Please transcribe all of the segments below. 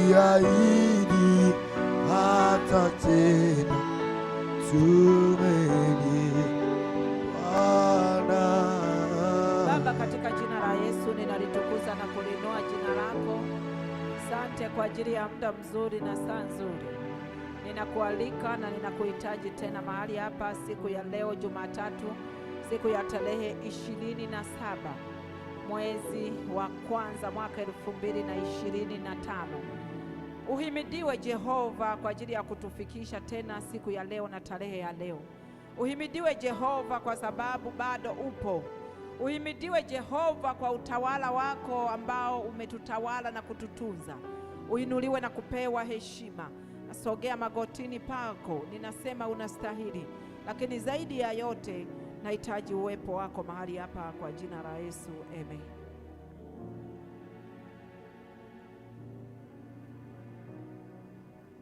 uliahidi hata tena tumeni Bwana. Baba, katika jina la Yesu ninalitukuza na kulinua jina lako. Asante kwa ajili ya muda mzuri na saa nzuri. Ninakualika na ninakuhitaji tena mahali hapa siku ya leo Jumatatu, siku ya tarehe 27 mwezi wa kwanza mwaka 2025. Uhimidiwe Jehova kwa ajili ya kutufikisha tena siku ya leo na tarehe ya leo. Uhimidiwe Jehova kwa sababu bado upo. Uhimidiwe Jehova kwa utawala wako ambao umetutawala na kututunza. Uinuliwe na kupewa heshima. Nasogea magotini pako, ninasema unastahili, lakini zaidi ya yote nahitaji uwepo wako mahali hapa kwa jina la Yesu, amen.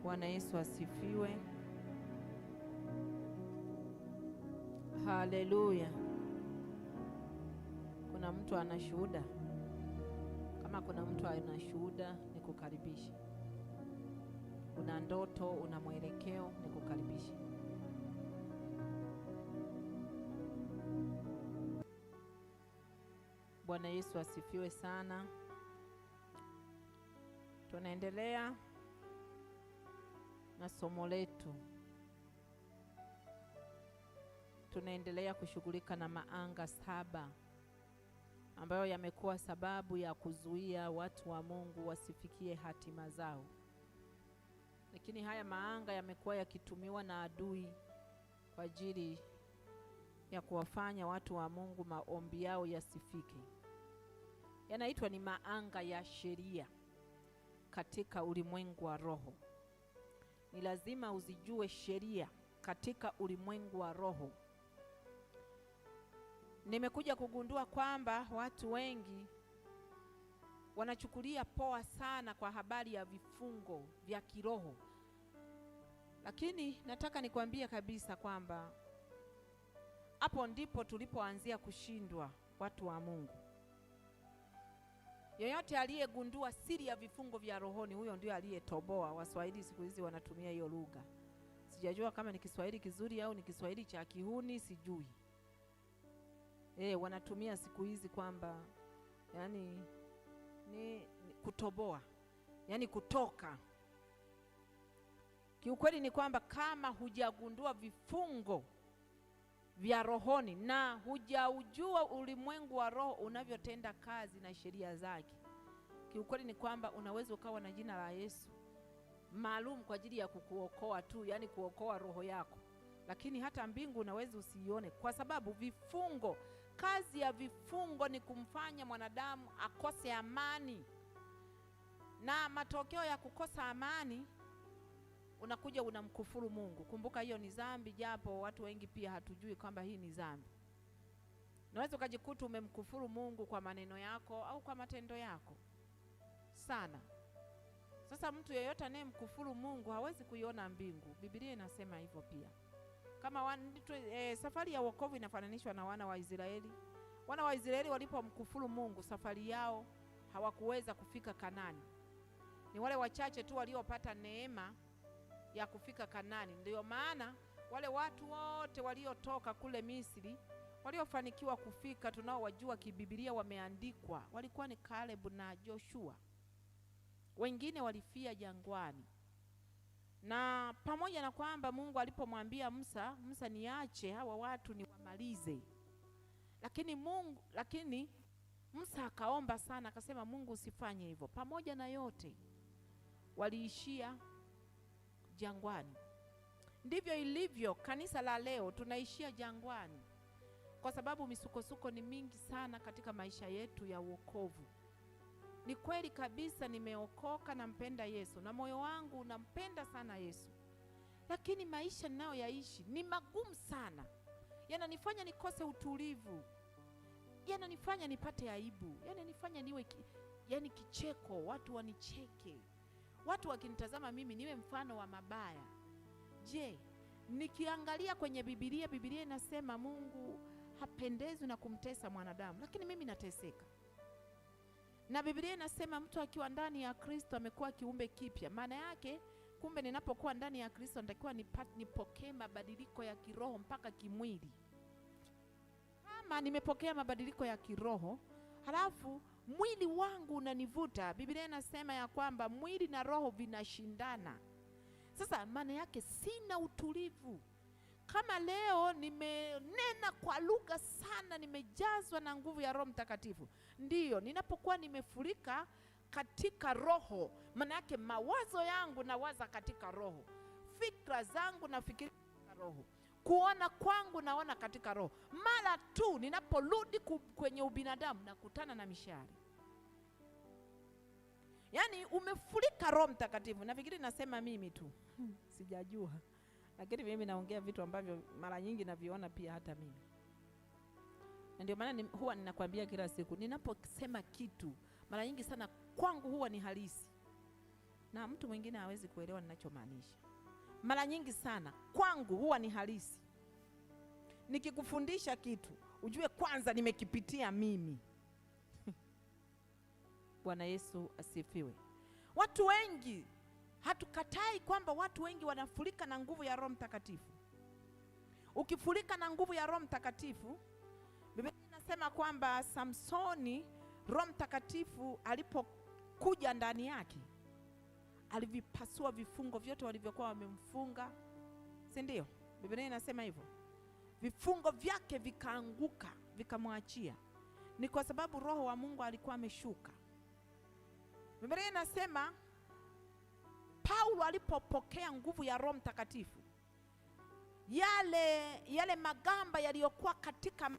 Bwana Yesu asifiwe. Haleluya. Kuna mtu ana shuhuda? Kama kuna mtu ana shuhuda, nikukaribishe. Una ndoto, una mwelekeo, nikukaribishe. Bwana Yesu asifiwe sana. Tunaendelea na somo letu. Tunaendelea kushughulika na maanga 7 ambayo yamekuwa sababu ya kuzuia watu wa Mungu wasifikie hatima zao. Lakini haya maanga yamekuwa yakitumiwa na adui kwa ajili ya kuwafanya watu wa Mungu maombi yao yasifike. Yanaitwa ni maanga ya sheria katika ulimwengu wa roho. Ni lazima uzijue sheria katika ulimwengu wa roho. Nimekuja kugundua kwamba watu wengi wanachukulia poa sana kwa habari ya vifungo vya kiroho. Lakini nataka nikwambie kabisa kwamba hapo ndipo tulipoanzia kushindwa watu wa Mungu. Yoyote aliyegundua siri ya vifungo vya rohoni, huyo ndio aliyetoboa. Waswahili siku hizi wanatumia hiyo lugha. Sijajua kama ni Kiswahili kizuri au ni Kiswahili cha kihuni, sijui. Wanatumia siku hizi kwamba yani ni kutoboa, yani kutoka. Kiukweli ni kwamba kama hujagundua vifungo vya rohoni na hujaujua ulimwengu wa roho unavyotenda kazi na sheria zake, kiukweli ni kwamba unaweza ukawa na jina la Yesu maalum kwa ajili ya kukuokoa tu, yani kuokoa roho yako, lakini hata mbingu unaweza usiione, kwa sababu vifungo, kazi ya vifungo ni kumfanya mwanadamu akose amani, na matokeo ya kukosa amani unakuja unamkufuru Mungu. Kumbuka hiyo ni dhambi, japo watu wengi pia hatujui kwamba hii ni dhambi. Unaweza ukajikuta umemkufuru Mungu kwa maneno yako au kwa matendo yako sana. Sasa mtu yeyote anayemkufuru Mungu hawezi kuiona mbingu. Biblia inasema hivyo pia. Kama safari ya wokovu inafananishwa na wana wa Israeli. Wana wa Israeli walipomkufuru Mungu, safari yao hawakuweza kufika Kanani. Ni wale wachache tu waliopata neema ya kufika Kanani. Ndio maana wale watu wote waliotoka kule Misri, waliofanikiwa kufika, tunaowajua kiBiblia wameandikwa, walikuwa ni Caleb na Joshua. Wengine walifia jangwani. Na pamoja na kwamba Mungu alipomwambia Musa, niache hawa watu niwamalize, lakini Musa akaomba sana, akasema Mungu usifanye hivyo. Pamoja na yote waliishia jangwani. Ndivyo ilivyo kanisa la leo, tunaishia jangwani kwa sababu misukosuko ni mingi sana katika maisha yetu ya wokovu. Ni kweli kabisa, nimeokoka, nampenda Yesu na moyo wangu unampenda sana Yesu, lakini maisha ninayoyaishi ni magumu sana. Yananifanya nikose utulivu, yananifanya nipate aibu, yananifanya niwe kicheko, watu wanicheke, watu wakinitazama mimi niwe mfano wa mabaya. Je, nikiangalia kwenye Biblia inasema Mungu hapendezwi na kumtesa mwanadamu, lakini mimi nateseka. Na Biblia inasema mtu akiwa ndani ya Kristo amekuwa kiumbe kipya. Maana yake kumbe ninapokuwa ndani ya Kristo natakiwa nipokee mabadiliko ya kiroho mpaka kimwili. Kama nimepokea mabadiliko ya kiroho, halafu mwili wangu unanivuta, Biblia inasema ya kwamba mwili na roho vinashindana. Sasa maana yake sina utulivu. Kama leo nimenena kwa lugha sana, nimejazwa na nguvu ya Roho Mtakatifu, ndiyo ninapokuwa nimefurika katika roho, maana yake mawazo yangu nawaza katika roho, fikra zangu nafikiri katika roho, kuona kwangu naona katika roho. Mara tu ninaporudi kwenye ubinadamu nakutana na mishale. Yaani umefurika Roho Mtakatifu. Nafikiri nasema mimi tu sijajua, lakini mimi naongea vitu ambavyo mara nyingi naviona pia hata mimi. Na ndio maana huwa ninakwambia kila siku, ninaposema kitu mara nyingi sana kwangu huwa ni halisi, na mtu mwingine hawezi kuelewa ninachomaanisha. Mara nyingi sana kwangu huwa ni halisi. Nikikufundisha kitu ujue kwanza nimekipitia mimi. Bwana Yesu asifiwe. Watu wengi, hatukatai kwamba watu wengi wanafurika na nguvu ya Roho Mtakatifu. Ukifurika na nguvu ya Roho Mtakatifu, Biblia inasema kwamba Samsoni, Roho Mtakatifu alipokuja ndani yake, alivipasua vifungo vyote walivyokuwa wamemfunga, si ndio? Biblia inasema hivyo. Vifungo vyake vikaanguka, vikamwachia. Ni kwa sababu Roho wa Mungu alikuwa ameshuka. Biblia inasema Paulo alipopokea nguvu ya Roho Mtakatifu, yale magamba yaliyokuwa katika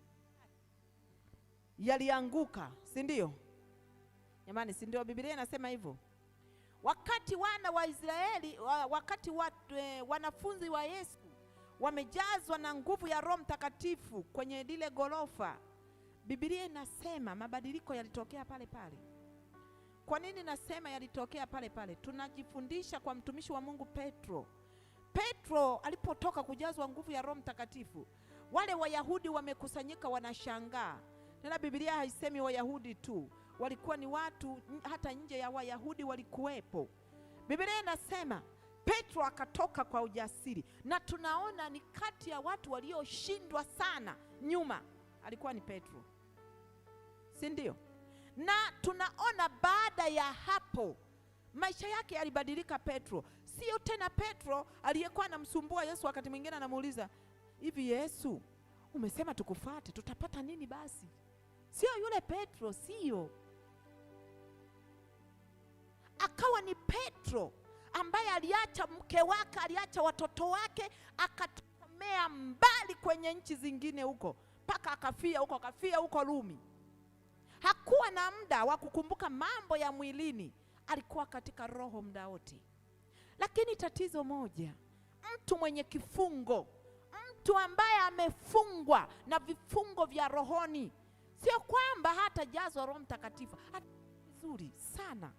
yalianguka, si ndio? Jamani, si ndio? Biblia inasema hivyo. Wakati wana wa Israeli, wakati wanafunzi wa Yesu wamejazwa na nguvu ya Roho Mtakatifu kwenye lile gorofa, Biblia inasema mabadiliko yalitokea pale pale. Kwa nini nasema yalitokea pale pale? Tunajifundisha kwa mtumishi wa Mungu Petro. Petro alipotoka kujazwa nguvu ya Roho Mtakatifu, wale Wayahudi wamekusanyika wanashangaa. Na Biblia haisemi Wayahudi tu, walikuwa ni watu hata nje ya Wayahudi walikuwepo. Biblia inasema Petro akatoka kwa ujasiri, na tunaona ni kati ya watu walioshindwa sana nyuma alikuwa ni Petro, si ndio? Na tunaona baada ya hapo maisha yake yalibadilika. Petro sio tena Petro aliyekuwa anamsumbua Yesu. Wakati mwingine anamuuliza, hivi Yesu, umesema tukufuate, tutapata nini basi? Sio yule Petro, sio. Akawa ni Petro ambaye aliacha mke wake, aliacha watoto wake, akatokomea mbali kwenye nchi zingine huko, mpaka akafia huko Rumi. Hakuwa na muda wa kukumbuka mambo ya mwilini, alikuwa katika roho muda wote. Lakini tatizo moja, mtu mwenye kifungo, mtu ambaye amefungwa na vifungo vya rohoni, sio kwamba hatajazwa Roho Mtakatifu, vizuri sana,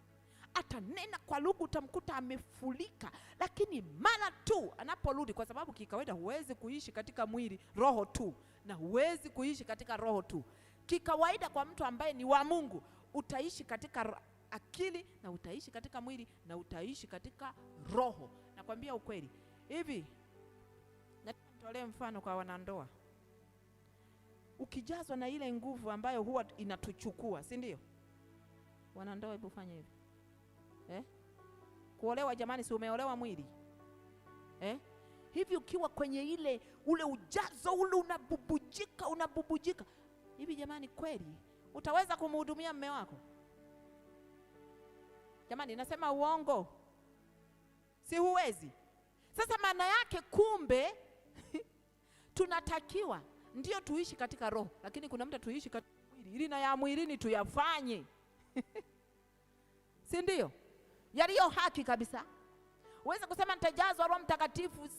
atanena kwa lugha, utamkuta amefulika, lakini mara tu anaporudi, kwa sababu kikawaida huwezi kuishi katika mwili roho tu, na huwezi kuishi katika roho tu. Kikawaida kwa mtu ambaye ni wa Mungu, utaishi katika akili na utaishi katika mwili na utaishi katika roho. Nakwambia ukweli. Hivi natolee mfano kwa wanandoa. Ukijazwa na ile nguvu ambayo huwa inatuchukua, si ndio? Wanandoa, hebu fanya hivi. Kuolewa jamani, si umeolewa mwili? Hivi ukiwa kwenye ule ujazo ule unabubujika. Hivi jamani, kweli utaweza kumhudumia mume wako? Jamani, nasema uongo? Si huwezi. Sasa maana yake kumbe tunatakiwa ndio tuishi katika roho, lakini kuna mtu tuishi katika mwili, ili na ya mwilini tuyafanye si ndio? Yaliyo haki kabisa. Uweze kusema nitajazwa Roho Mtakatifu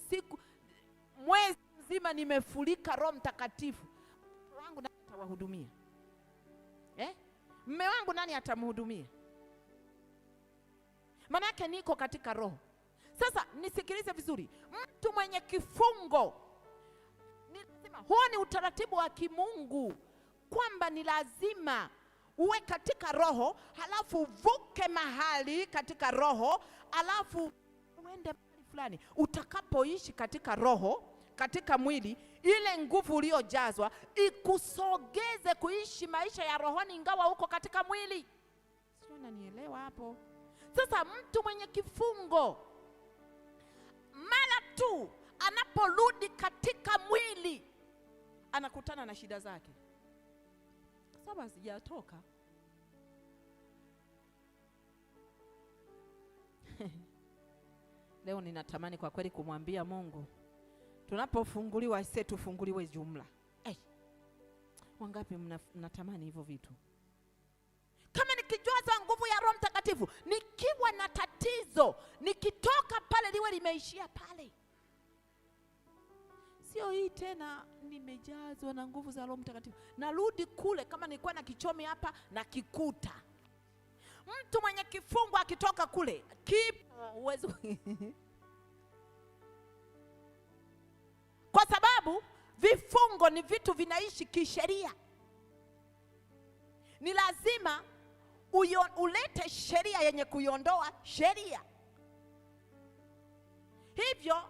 mwezi mzima nimefurika Roho Mtakatifu. Mke wangu nani atawahudumia? Mume wangu nani atamhudumia? Maana yake niko katika roho. Sasa nisikilize vizuri, mtu mwenye kifungo, ninasema huo ni utaratibu wa kimungu, kwamba ni lazima uwe katika roho, halafu vuke mahali katika roho, halafu uende mahali fulani. Utakapoishi katika roho, katika mwili, ile nguvu uliojazwa ikusogeze kuishi maisha ya rohoni ingawa uko katika mwili. Sio, unanielewa hapo? Sasa mtu mwenye kifungo mara tu anaporudi katika mwili anakutana na shida zake, sababu hazijatoka. Leo ninatamani kwa kweli kumwambia Mungu, tunapofunguliwa sisi tufunguliwe jumla. Wangapi mnatamani hivyo vitu? Kama nikijazwa nguvu ya Roho Mtakatifu, nikiwa na tatizo, nikitoka pale liwe limeishia pale. Sio hii tena nimejazwa na nguvu za Roho Mtakatifu, narudi kule kama nilikuwa na kichomi hapa na kikuta. Mtu mwenye kifungo akitoka kule kipo uwezo kwa sababu vifungo ni vitu vinaishi kisheria. Ni lazima ulete sheria yenye kuiondoa sheria. Hivyo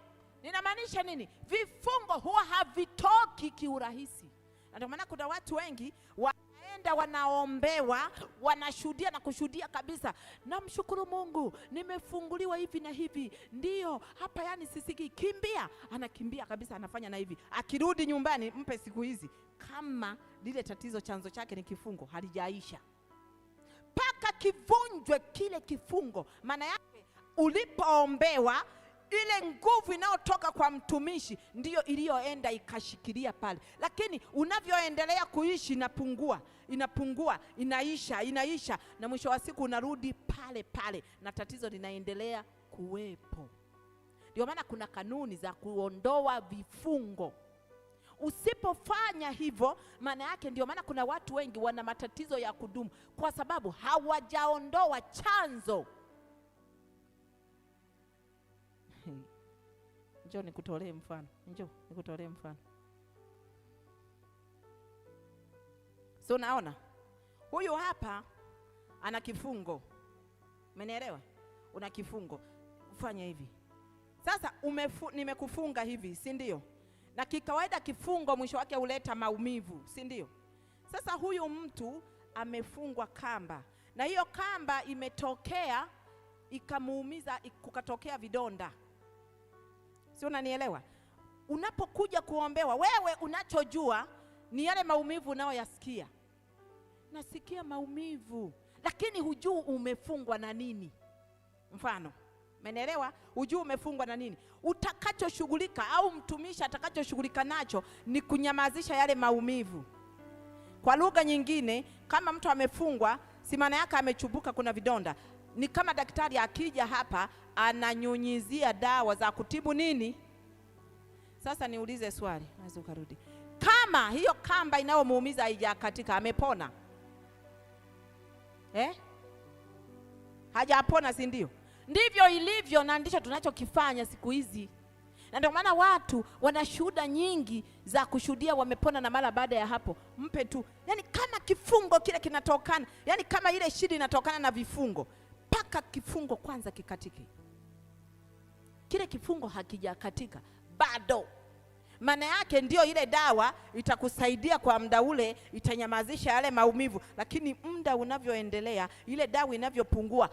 ninamaanisha nini? Vifungo huwa havitoki kiurahisi. Ndio maana kuna watu wengi wanaenda wanaombewa, wanashuhudia na kushuhudia kabisa, namshukuru Mungu nimefunguliwa hivi na hivi. Ndio hapa yani sisiki, kimbia, anakimbia kabisa, anafanya na hivi. Akirudi nyumbani mpe siku hizi, kama lile tatizo chanzo chake ni kifungo halijaisha, paka kivunjwe kile kifungo. Maana yake ulipoombewa, ile nguvu inayotoka kwa mtumishi ndiyo iliyoenda ikashikilia pale. Lakini unavyoendelea kuishi inapungua, inaisha, na mwisho wa siku unarudi pale pale na tatizo linaendelea kuwepo. Ndio maana kuna kanuni za kuondoa vifungo. Usipofanya hivyo, maana yake ndio maana kuna watu wengi wana matatizo ya kudumu kwa sababu hawajaondoa chanzo. Njoo nikutolee mfano. So naona huyu hapa ana kifungo. Umenielewa? Una kifungo. Ufanye hivi. Sasa nimekufunga hivi, si ndio? Na kikawaida kifungo mwisho wake huleta maumivu, si ndio? Sasa huyu mtu amefungwa kamba, na hiyo kamba imetokea ikamuumiza, kukatokea vidonda. Si unanielewa? Unapokuja kuombewa, wewe unachojua ni yale maumivu unayoyasikia. Nasikia maumivu, lakini hujui umefungwa na nini. Mfano, umeelewa? Hujui umefungwa na nini. Utakachoshughulika au mtumishi atakachoshughulika nacho ni kunyamazisha yale maumivu. Kwa lugha nyingine, kama mtu amefungwa, si maana yake amechubuka kuna vidonda. Ni kama daktari akija hapa ananyunyizia dawa za kutibu nini? Sasa niulize swali, naweza ukarudi. Kama hiyo kamba inayomuumiza haijakatika, amepona? Hajapona, si ndio? Ndivyo ilivyo, na ndicho tunachokifanya siku hizi. Na ndio maana watu wana shuhuda nyingi za kushuhudia wamepona, na mara baada ya hapo mpe tu. Yani kama kifungo kile kinatokana, yani kama ile shida inatokana na vifungo, paka kifungo kwanza kikatike. Kile kifungo hakijakatika bado, maana yake ndio ile dawa itakusaidia kwa muda ule, itanyamazisha yale maumivu. Lakini muda unavyoendelea, ile dawa inavyopungua,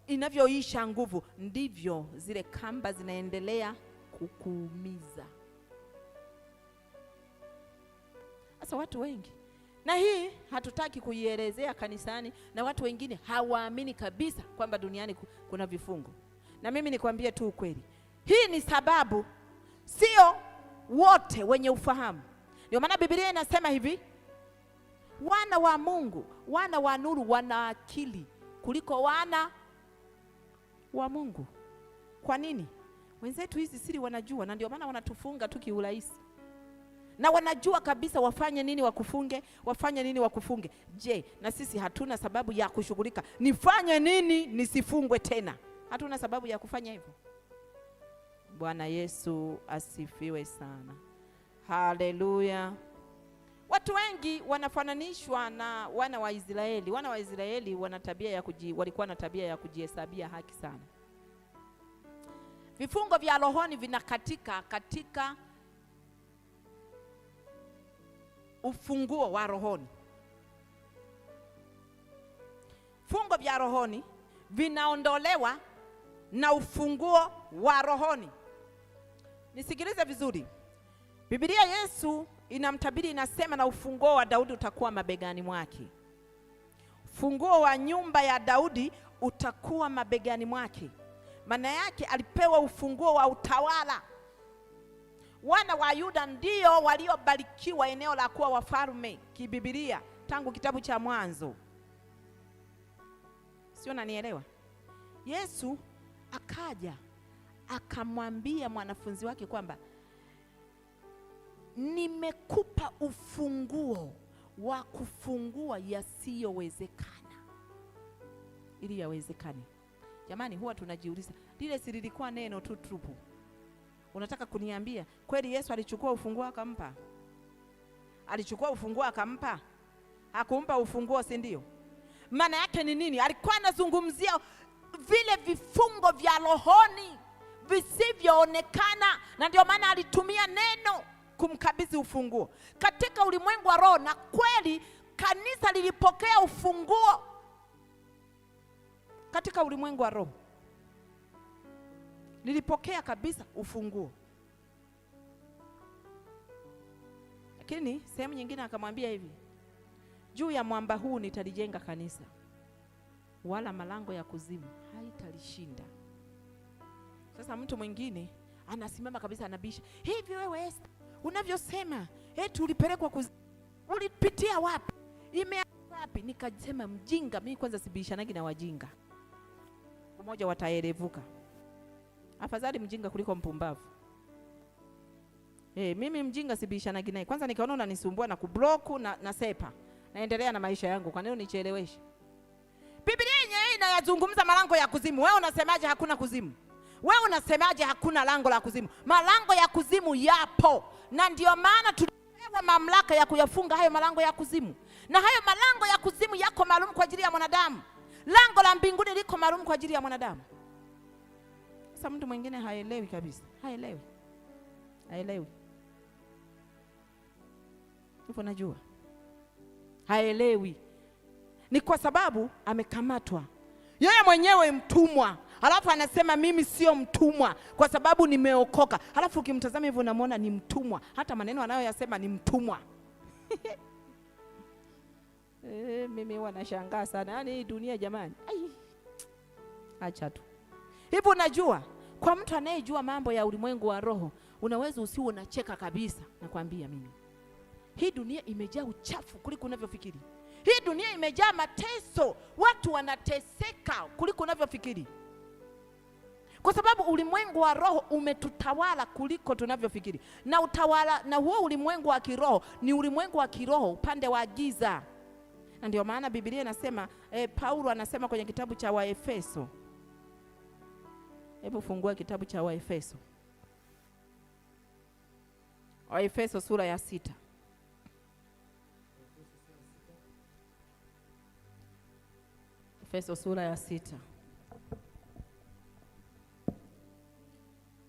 inavyoisha nguvu, ndivyo zile kamba zinaendelea kukuumiza. Sasa watu wengi, na hii hatutaki kuielezea kanisani, na watu wengine hawaamini kabisa kwamba duniani kuna vifungo. Na mimi nikwambie tu ukweli, hii ni sababu sio wote wenye ufahamu. Ndio maana Biblia inasema hivi, wana wa Mungu, wana wa nuru wana akili kuliko wana wa Mungu. Kwa nini? Wenzetu hizi siri wanajua, na ndio maana wanatufunga tu kiurahisi. Na wanajua kabisa wafanye nini wakufunge, wafanye nini wakufunge. Je, na sisi hatuna sababu ya kushughulika, nifanye nini nisifungwe tena? Hatuna sababu ya kufanya hivyo. Bwana Yesu asifiwe sana. Haleluya. Watu Watu wengi wanafananishwa na wana wa Israeli. Wana wa Israeli walikuwa na tabia ya kujihesabia haki sana. Vifungo vya rohoni vinakatika katika ufunguo wa rohoni. Fungo vya rohoni vinaondolewa na ufunguo wa rohoni. Nisikilize vizuri. Biblia Yesu inamtabiri, inasema na ufunguo wa Daudi utakuwa mabegani mwake. Ufunguo wa nyumba ya Daudi utakuwa mabegani mwake. Maana yake alipewa ufunguo wa utawala. Wana wa Yuda ndio waliobarikiwa eneo la kuwa wafalme kibibilia tangu kitabu cha Mwanzo. Sio, nanielewa? Yesu akaja akamwambia mwanafunzi wake kwamba nimekupa ufunguo wa kufungua yasiyowezekana ili yawezekane. Jamani, huwa tunajiuliza, lile si lilikuwa neno tu tupu? Unataka kuniambia kweli Yesu alichukua ufunguo akampa? Alichukua ufunguo akampa? Hakumpa ufunguo, si ndio? Maana yake ni nini? Alikuwa anazungumzia vile vifungo vya rohoni visivyoonekana, na ndio maana alitumia neno kumkabidhi ufunguo katika ulimwengu wa roho. Na kweli kanisa lilipokea ufunguo katika ulimwengu wa roho, lilipokea kabisa ufunguo. Lakini sehemu nyingine akamwambia hivi, juu ya mwamba huu nitalijenga kanisa, wala malango ya kuzimu haitalishinda. Sasa mtu mwingine anasimama kabisa anabisha, hivi wewe Esther unavyosema eti ulipelekwa kuzimu, ulipitia wapi? Imeanza wapi? Nikasema mjinga mimi kwanza sibishanagi na wajinga, mmoja wataerevuka. Afadhali mjinga kuliko mpumbavu. Mimi mjinga sibishanagi naye. Kwanza nikaona unanisumbua na kublock na sepa. Naendelea na maisha yangu, kwa nini nicheleweshe? Biblia yenyewe inayazungumza malango ya kuzimu. Wewe unasemaje hakuna kuzimu? Wewe unasemaje hakuna lango la kuzimu? Malango ya kuzimu yapo, na ndio maana tulipewa mamlaka ya kuyafunga hayo malango ya kuzimu. Na hayo malango ya kuzimu yako maalum kwa ajili ya mwanadamu. Lango la mbinguni liko maalum kwa ajili ya mwanadamu. Sasa mtu mwingine haelewi kabisa. Haelewi. Upo, najua haelewi. Ni kwa sababu amekamatwa yeye mwenyewe mtumwa, halafu anasema mimi sio mtumwa kwa sababu nimeokoka. Halafu ukimtazama hivyo unamwona ni mtumwa, hata maneno anayoyasema ni mtumwa. Mimi wanashangaa sana, yaani hii dunia jamani. Acha tu hivyo. Unajua, kwa mtu anayejua mambo ya ulimwengu wa roho, unaweza usiwe unacheka kabisa. Nakwambia mimi, hii dunia imejaa uchafu kuliko unavyofikiri. Hii dunia imejaa mateso, watu wanateseka kuliko unavyofikiri, kwa sababu ulimwengu wa roho umetutawala kuliko tunavyofikiri. Na utawala, na huo ulimwengu wa kiroho ni ulimwengu wa kiroho upande wa giza. Na ndio maana Biblia inasema, Paulo anasema kwenye kitabu cha Waefeso. Hebu fungua kitabu cha Waefeso. Waefeso sura ya 6. Efeso sura ya 6.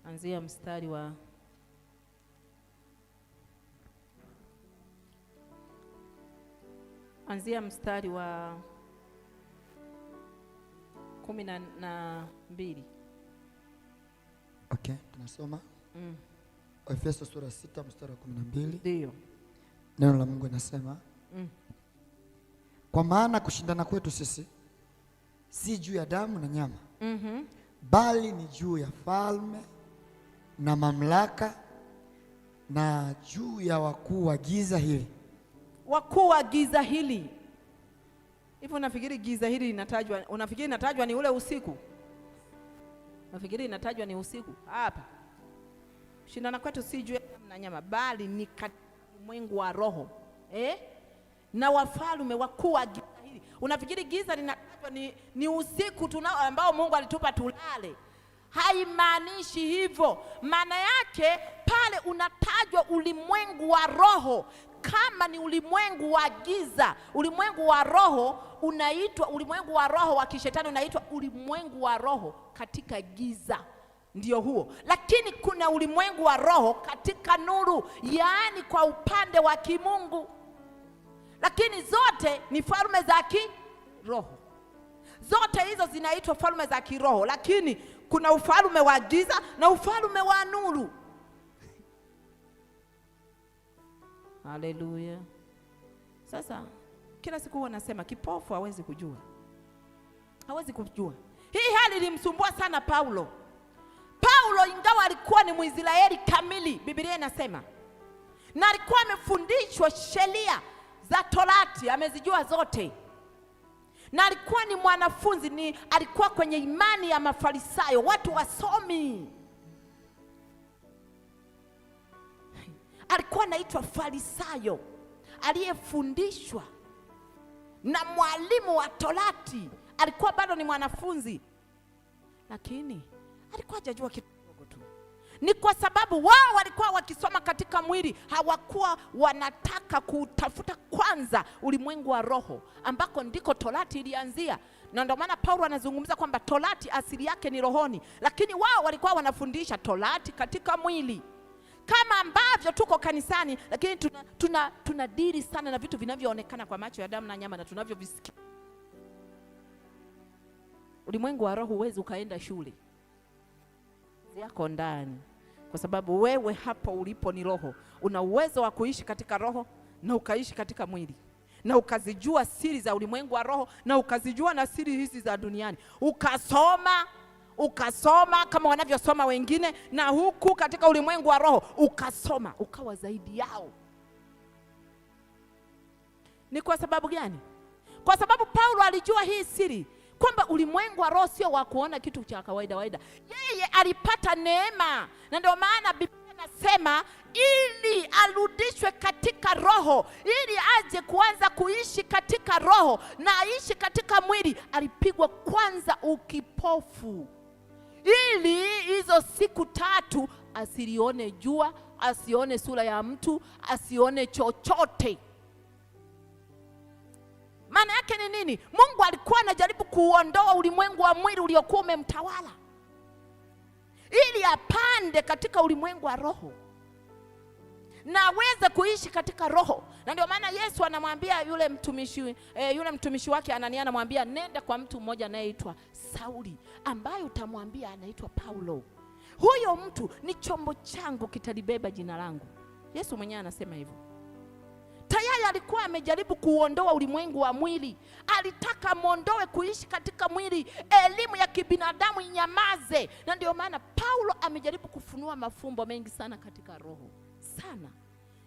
Anzia mstari wa mstari wa 12. Okay, tunasoma. Efeso sura 6 mstari wa 12. Ndio. Neno la Mungu linasema, kwa maana kushindana kwetu sisi si juu ya damu na nyama, bali ni juu ya falme na mamlaka na juu ya wakuu wa giza hili. Wakuu wa giza hili. Hivi unafikiri giza hili linatajwa, unafikiri inatajwa ni ule usiku? Unafikiri inatajwa ni usiku? Hapa. Shindana kwetu si juu ya damu na nyama, bali ni katika ulimwengu wa roho. Na wafalme wakuu wa giza hili. Unafikiri giza linatajwa ni usiku ambao Mungu alitupa tulale? Haimaanishi hivyo. Maana yake pale unatajwa ulimwengu wa roho kama ni ulimwengu wa giza, ulimwengu wa roho unaitwa ulimwengu wa roho wa kishetani, unaitwa ulimwengu wa roho katika giza, ndio huo. Lakini kuna ulimwengu wa roho katika nuru, yaani kwa upande wa kimungu. Lakini zote ni falme za kiroho. Zote hizo zinaitwa falme za kiroho, lakini kuna ufalme wa giza na ufalme wa nuru. Haleluya. Sasa kila siku huwa nasema kipofu hawezi kujua. Hawezi kujua. Hii hali ilimsumbua sana Paulo. Paulo ingawa alikuwa ni Mwisraeli kamili, Biblia inasema, na alikuwa amefundishwa sheria za Torati, amezijua zote. Na alikuwa ni mwanafunzi, alikuwa kwenye imani ya Mafarisayo, watu wasomi. Alikuwa anaitwa Farisayo, aliyefundishwa na mwalimu wa Torati. Alikuwa bado ni mwanafunzi, lakini alikuwa hajajua kitu kidogo tu. Ni kwa sababu wao walikuwa wakisoma katika mwili, hawakuwa wanataka kutafuta kwanza ulimwengu wa roho, ambako ndiko Torati ilianzia. Na ndio maana Paulo anazungumza kwamba Torati asili yake ni rohoni, lakini wao walikuwa wanafundisha Torati katika mwili. Kama ambavyo tuko kanisani, lakini tunadili sana na vitu vinavyoonekana kwa macho ya damu na nyama na tunavyovisikia. Ulimwengu wa roho huwezi ukaenda shule yako ndani, kwa sababu wewe hapo ulipo ni roho. Una uwezo wa kuishi katika roho na ukaishi katika mwili, na ukazijua siri za ulimwengu wa roho na ukazijua na siri hizi za duniani. Ukasoma kama wanavyosoma wengine, na huku katika ulimwengu wa roho ukasoma ukawa zaidi yao. Ni kwa sababu gani? Kwa sababu Paulo alijua hii siri, kwamba ulimwengu wa roho sio wa kuona kitu cha kawaida. Yeye alipata neema, na ndio maana Biblia inasema ili arudishwe katika roho, ili aje kuanza kuishi katika roho na aishi katika mwili, alipigwa kwanza ukipofu, ili hizo siku 3 asilione jua, asione sura ya mtu, asione chochote. Maana yake ni nini? Mungu alikuwa anajaribu kuondoa ulimwengu wa mwili uliokuwa umemtawala, ili apande katika ulimwengu wa roho na aweze kuishi katika roho. Na ndio maana Yesu anamwambia yule mtumishi wake Anania, anamwambia nenda kwa mtu mmoja anayeitwa Sauli, ambaye utamwambia anaitwa Paulo. Huyo mtu ni chombo changu, kitalibeba jina langu. Yesu mwenyewe anasema hivyo. Tayari alikuwa amejaribu kuondoa ulimwengu wa mwili. Alitaka muondoe kuishi katika mwili, elimu ya kibinadamu inyamaze. Na ndio maana Paulo amejaribu kufunua mafumbo mengi sana katika roho sana.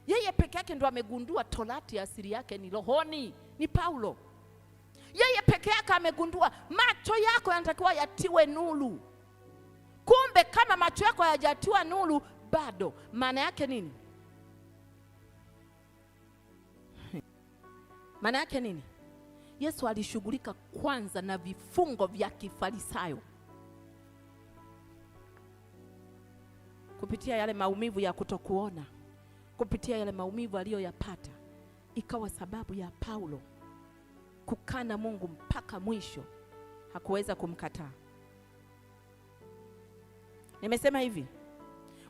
Yeye peke yake ndo amegundua Torati asili yake ni rohoni, ni Paulo. Yeye peke yake amegundua macho yako yanatakiwa yatiwe nuru. Kumbe kama macho yako hayajatiwa nuru bado, maana yake nini? Maana yake nini? Yesu alishughulika kwanza na vifungo vya kifarisayo kupitia yale maumivu ya kutokuona, kupitia yale maumivu aliyoyapata, ikawa sababu ya Paulo kukana Mungu mpaka mwisho. Hakuweza kumkataa. Nimesema hivi,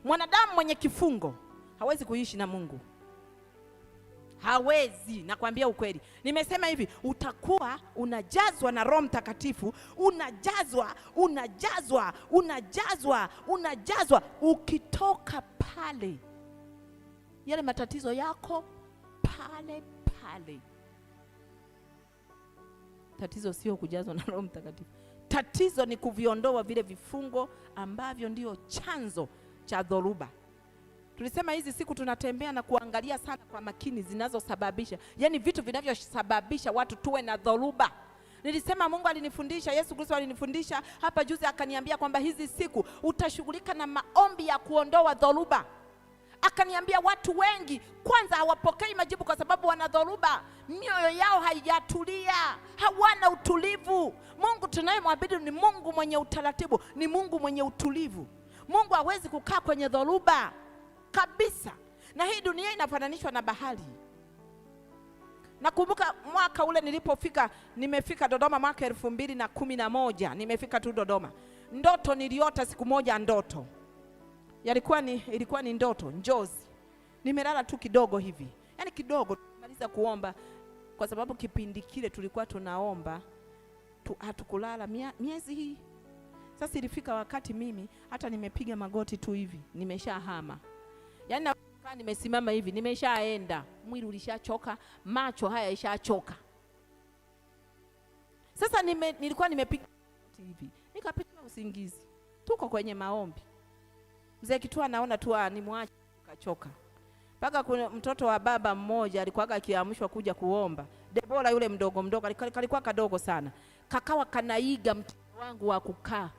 mwanadamu mwenye kifungo hawezi kuishi na Mungu. Hawezi, nakwambia ukweli. Nimesema hivi, utakuwa unajazwa na Roho Mtakatifu, unajazwa. Ukitoka pale, yale matatizo yako pale. Tatizo sio kujazwa na Roho Mtakatifu. Tatizo ni kuviondoa vile vifungo ambavyo ndio chanzo cha dhoruba. Tulisema hizi siku tunatembea na kuangalia sana kwa makini zinazosababisha, yani vitu vinavyosababisha watu tuwe na dhoruba. Nilisema Mungu alinifundisha, Yesu Kristo alinifundisha hapa juzi, akaniambia kwamba hizi siku utashughulika na maombi ya kuondoa dhoruba. Akaniambia watu wengi kwanza hawapokei majibu kwa sababu wana dhoruba, mioyo yao haijatulia, hawana utulivu. Mungu tunayemwabudu ni Mungu mwenye utaratibu, ni Mungu mwenye utulivu. Mungu hawezi kukaa kwenye dhoruba kabisa. Na hii dunia inafananishwa na bahari. Nakumbuka mwaka ule nilipofika, nimefika Dodoma mwaka 2011, nimefika tu Dodoma. Ndoto niliota siku moja, ndoto ilikuwa ni ndoto njozi. Nimelala tu kidogo hivi, yaani kidogo tumaliza kuomba, kwa sababu kipindi kile tulikuwa tunaomba hatukulala miezi hii. Sasa ilifika wakati mimi hata nimepiga magoti tu hivi nimeshahama, yaani nimesimama hivi nimeshaenda, mwili ulishachoka, macho haya yashachoka. Sasa nilikuwa nimepiga hivi, nikapita usingizi. Tuko kwenye maombi, mzee Kitua anaona tu nimwache kachoka. Mpaka kuna mtoto wa baba mmoja alikuwa akiamshwa kuja kuomba, Debora yule mdogo kalikuwa kadogo sana, kakawa kanaiga mtindo wangu wa kukaa.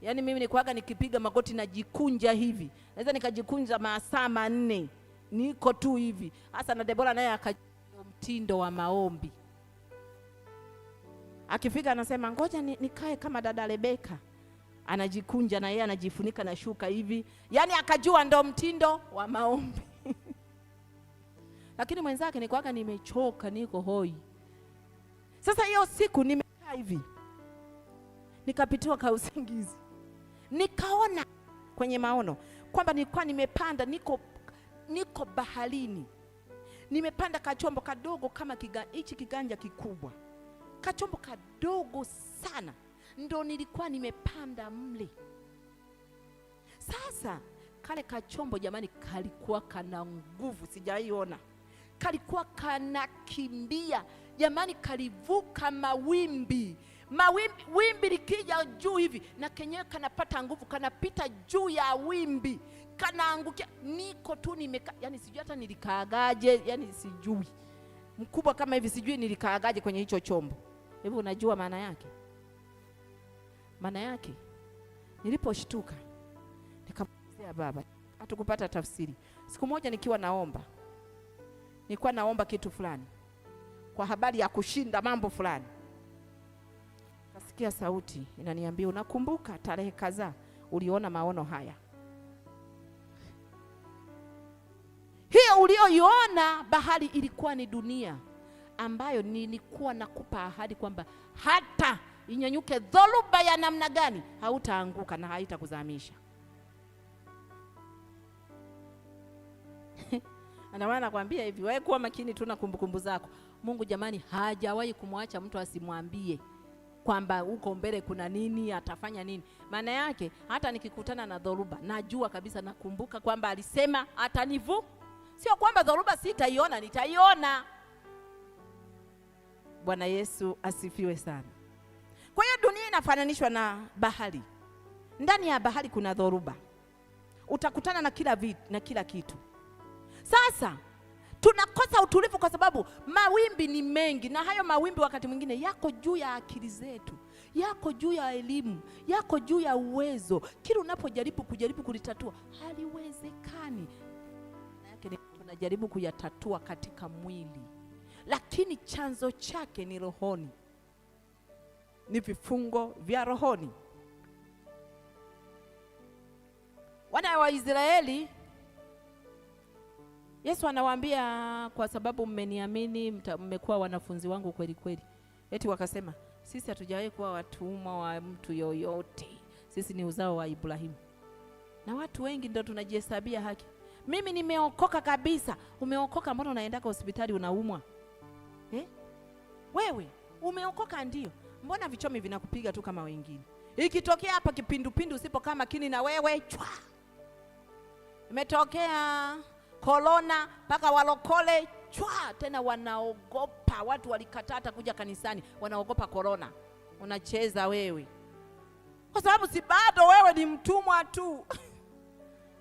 Yaani mimi nilikuwa nikipiga magoti najikunja hivi, naweza nikajikunja masaa 4, niko tu hivi. Hasa na Debora naye akajikunja mtindo wa maombi. Akifika anasema ngoja nikae kama dada Rebeka, anajikunja na yeye anajifunika na shuka hivi, yaani akajua ndo mtindo wa maombi. Lakini mwenzake nilikuwa nimechoka, niko hoi. Sasa hiyo siku nimekaa hivi, nikapitiwa kwa usingizi, nikaona kwenye maono kwamba nilikuwa nimepanda, niko baharini, nimepanda kachombo kadogo kama hichi kiganja kikubwa, kachombo kadogo sana, ndo nilikuwa nimepanda mle. Sasa kale kachombo jamani, kalikuwa kana nguvu sijaiona, kalikuwa kanakimbia jamani, kalivuka mawimbi. Wimbi likija juu hivi na kenyewe kanapata nguvu, kanapita juu ya wimbi, kanaangukia. Niko tu yani sijui hata nilikaagaje, yani sijui, mkubwa kama hivi, sijui nilikaagaje kwenye hicho chombo. Hebu unajua maana yake? Maana yake niliposhtuka nikamwambia baba, hatukupata tafsiri. Siku moja nilikuwa naomba kitu fulani kwa habari ya kushinda mambo fulani, kasikia sauti inaniambia, unakumbuka tarehe kadhaa uliona maono haya? Hiyo ulioiona bahari ilikuwa ni dunia ambayo nilikuwa nakupa ahadi kwamba hata inyanyuke dhoruba ya namna gani hautaanguka na haitakuzamisha. Anawana nakwambia hivi, wewe kuwa makini tu na kumbukumbu zako. Mungu jamani hajawahi kumwacha mtu asimwambie kwamba huko mbele kuna nini, atafanya nini. Maana yake hata nikikutana na dhoruba najua kabisa, nakumbuka kwamba alisema atanivu. Sio kwamba dhoruba sitaiona, nitaiona. Bwana Yesu asifiwe sana. Kwa hiyo dunia inafananishwa na bahari. Ndani ya bahari kuna dhoruba, utakutana na kila kitu. Sasa tunakosa utulivu kwa sababu mawimbi ni mengi, na hayo mawimbi wakati mwingine yako juu ya akili zetu, yako juu ya elimu, yako juu ya uwezo. Kila unapojaribu kulitatua haliwezekani. Yake tunajaribu kuyatatua katika mwili, lakini chanzo chake ni rohoni, ni vifungo vya rohoni. Wana wa Israeli, Yesu anawaambia, kwa sababu mmeniamini mmekuwa wanafunzi wangu kweli kweli. Eti wakasema sisi hatujawahi kuwa watumwa wa mtu yoyote, sisi ni uzao wa Ibrahimu. Na watu wengi ndio tunajihesabia haki. Mimi nimeokoka kabisa. Umeokoka, mbona unaenda hospitali unaumwa? Wewe umeokoka ndio, mbona vichomi vinakupiga tu kama wengine? Ikitokea hapa kipindupindu usipokaa makini na wewe chwa. Imetokea korona mpaka walokole chwa, tena wanaogopa. Watu walikataa hata kuja kanisani, wanaogopa korona. Unacheza wewe, kwa sababu si bado wewe ni mtumwa tu.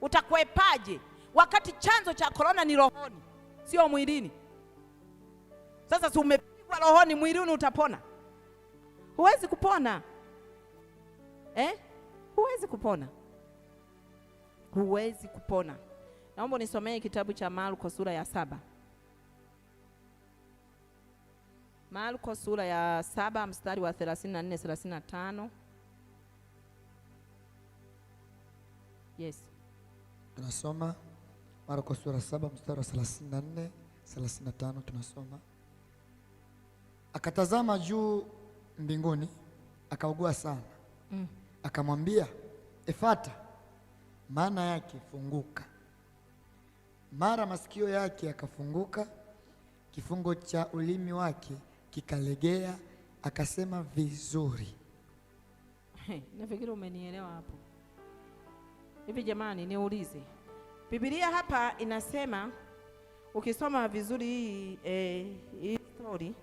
Utakwepaje wakati chanzo cha korona ni rohoni, sio mwilini? Sasa si umepigwa rohoni, mwilini utapona? Huwezi kupona. Huwezi kupona. Huwezi kupona. Naomba nisomee kitabu cha Marko sura ya 7. Marko sura ya 7 mstari wa 34 35. Yes. Tunasoma Marko sura 7 mstari wa 34 35, tunasoma. Akatazama juu mbinguni, akaugua sana. Akamwambia, Efata, maana yake funguka. Mara masikio yake yakafunguka, kifungo cha ulimi wake kikalegea, akasema vizuri. Nafikiri umenielewa hapo. Hivi jamani, niulize, Biblia hapa inasema, ukisoma vizuri hii story,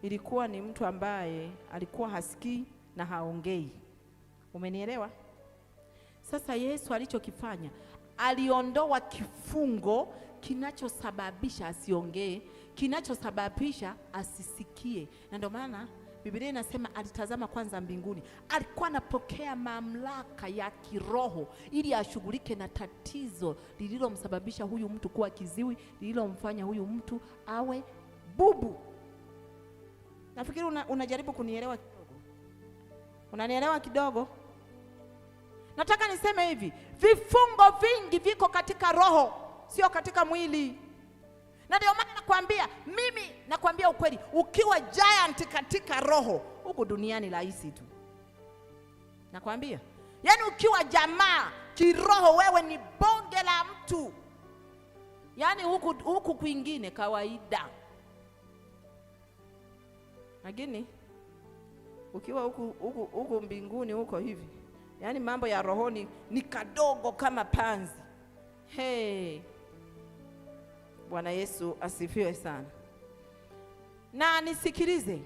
ilikuwa ni mtu ambaye alikuwa hasikii na haongei. Umenielewa? Sasa Yesu alichokifanya, aliondoa kifungo kinachosababisha asiongee, kinachosababisha asisikie. Na ndio maana Biblia inasema alitazama kwanza mbinguni. Alikuwa anapokea mamlaka ya kiroho ili ashughulike na tatizo lililomsababisha huyu mtu kuwa kiziwi, lililomfanya huyu mtu awe bubu. Nafikiri unajaribu kunielewa kidogo. Unanielewa kidogo? Nataka niseme hivi, vifungo vingi viko katika roho, sio katika mwili. Na ndio maana nakwambia ukweli, ukiwa giant katika roho, huku duniani rahisi tu. Nakwambia, yaani ukiwa jamaa kiroho, wewe ni bonge la mtu. Yaani huku kwingine kawaida. Lakini ukiwa huku mbinguni huko hivi, yaani mambo ya rohoni ni kadogo kama panzi. Hey. Bwana Yesu asifiwe sana. Na nisikilize,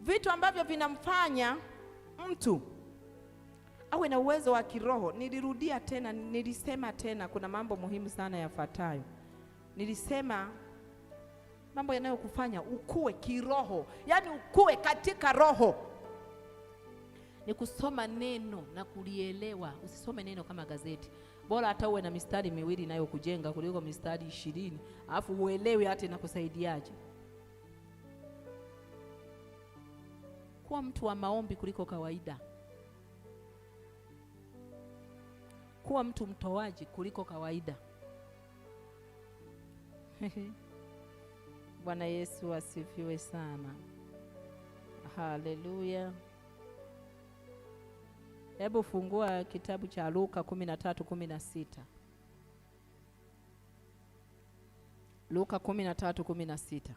vitu ambavyo vinamfanya mtu awe na uwezo wa kiroho, nilisema tena kuna mambo muhimu sana yafuatayo. Nilisema mambo yanayokufanya ukue kiroho, yaani ukue katika roho, ni kusoma neno na kulielewa. Usisome neno kama gazeti. Bora hata uwe na mistari miwili inayokujenga kuliko mistari 20 alafu uelewe hata inakusaidiaje. Kuwa mtu wa maombi kuliko kawaida. Kuwa mtu mtoaji kuliko kawaida. Bwana Yesu asifiwe sana. Haleluya. Hebu fungua kitabu cha Luka 13:16. Luka 13:16.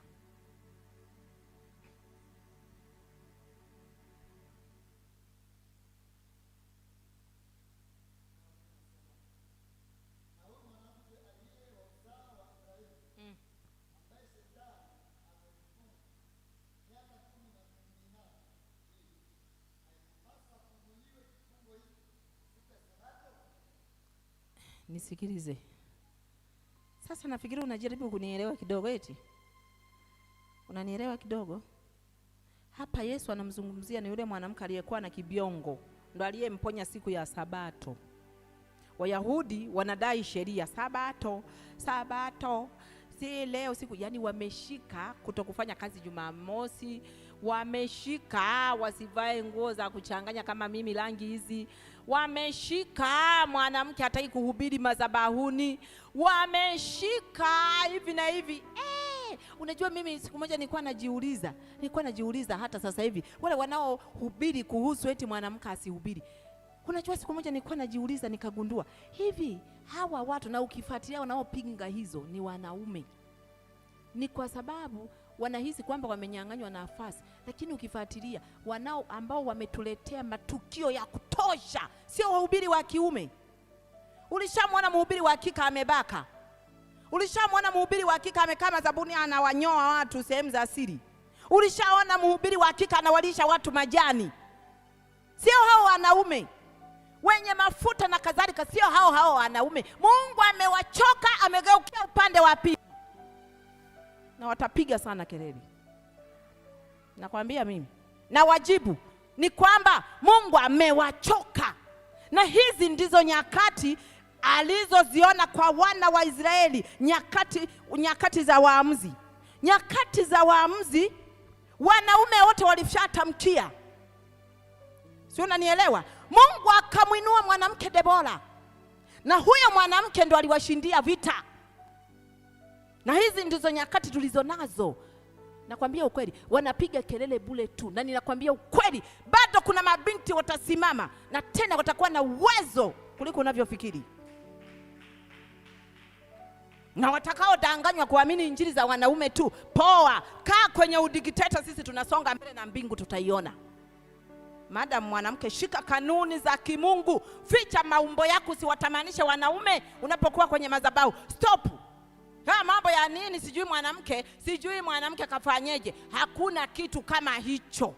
Nisikilize. Sasa nafikiri unajaribu kunielewa kidogo eti. Unanielewa kidogo? Hapa Yesu anamzungumzia ni yule mwanamke aliyekuwa na kibiongo, ndo aliyemponya siku ya Sabato. Wayahudi wanadai sheria Sabato si leo siku, yani wameshika kutokufanya kazi Jumamosi, wameshika wasivae nguo za kuchanganya kama mimi rangi hizi, wameshika mwanamke hataki kuhubiri madhabahuni, wameshika hivi na hivi. Unajua mimi siku moja nilikuwa najiuliza hata sasa hivi wale wanaohubiri kuhusu eti mwanamke asihubiri. Unajua siku moja nilikuwa najiuliza nikagundua hivi hawa watu na ukifuatilia wanaopinga hizo ni wanaume. Ni kwa sababu wanahisi kwamba wamenyang'anywa nafasi, lakini ukifuatilia wanao ambao wametuletea matukio ya kutosha sio wahubiri wa kiume. Ulishamwona mhubiri wa kike amebaka? Ulishamwona mhubiri wa kike amekaa madhabahuni anawanyoa watu sehemu za siri? Ulishaona mhubiri wa kike anawalisha watu majani? Sio hao wanaume wenye mafuta na kadhalika, sio hao wanaume. Mungu amewachoka, amegeukia upande wa pili, na watapiga sana kelele. Nakwambia mimi, na wajibu ni kwamba Mungu amewachoka. Na hizi ndizo nyakati alizoziona kwa wana wa Israeli, nyakati za waamuzi. Nyakati za waamuzi wanaume wote walishatamkia. Sio, unanielewa? Mungu akamwinua mwanamke Debora, na huyo mwanamke ndo aliwashindia vita. Na hizi ndizo nyakati tulizo nazo. Nakwambia ukweli, wanapiga kelele bure tu, na ninakwambia ukweli, bado kuna mabinti watasimama na tena watakuwa na uwezo kuliko unavyofikiri. Na watakao danganywa kuamini injili za wanaume tu, poa, kaa kwenye udikteta, sisi tunasonga mbele na mbingu tutaiona. Madam mwanamke, shika kanuni za kimungu, ficha maumbo yako, usiwatamanishe wanaume unapokuwa kwenye madhabahu. Stop. Mambo ya nini sijui mwanamke kafanyeje, hakuna kitu kama hicho.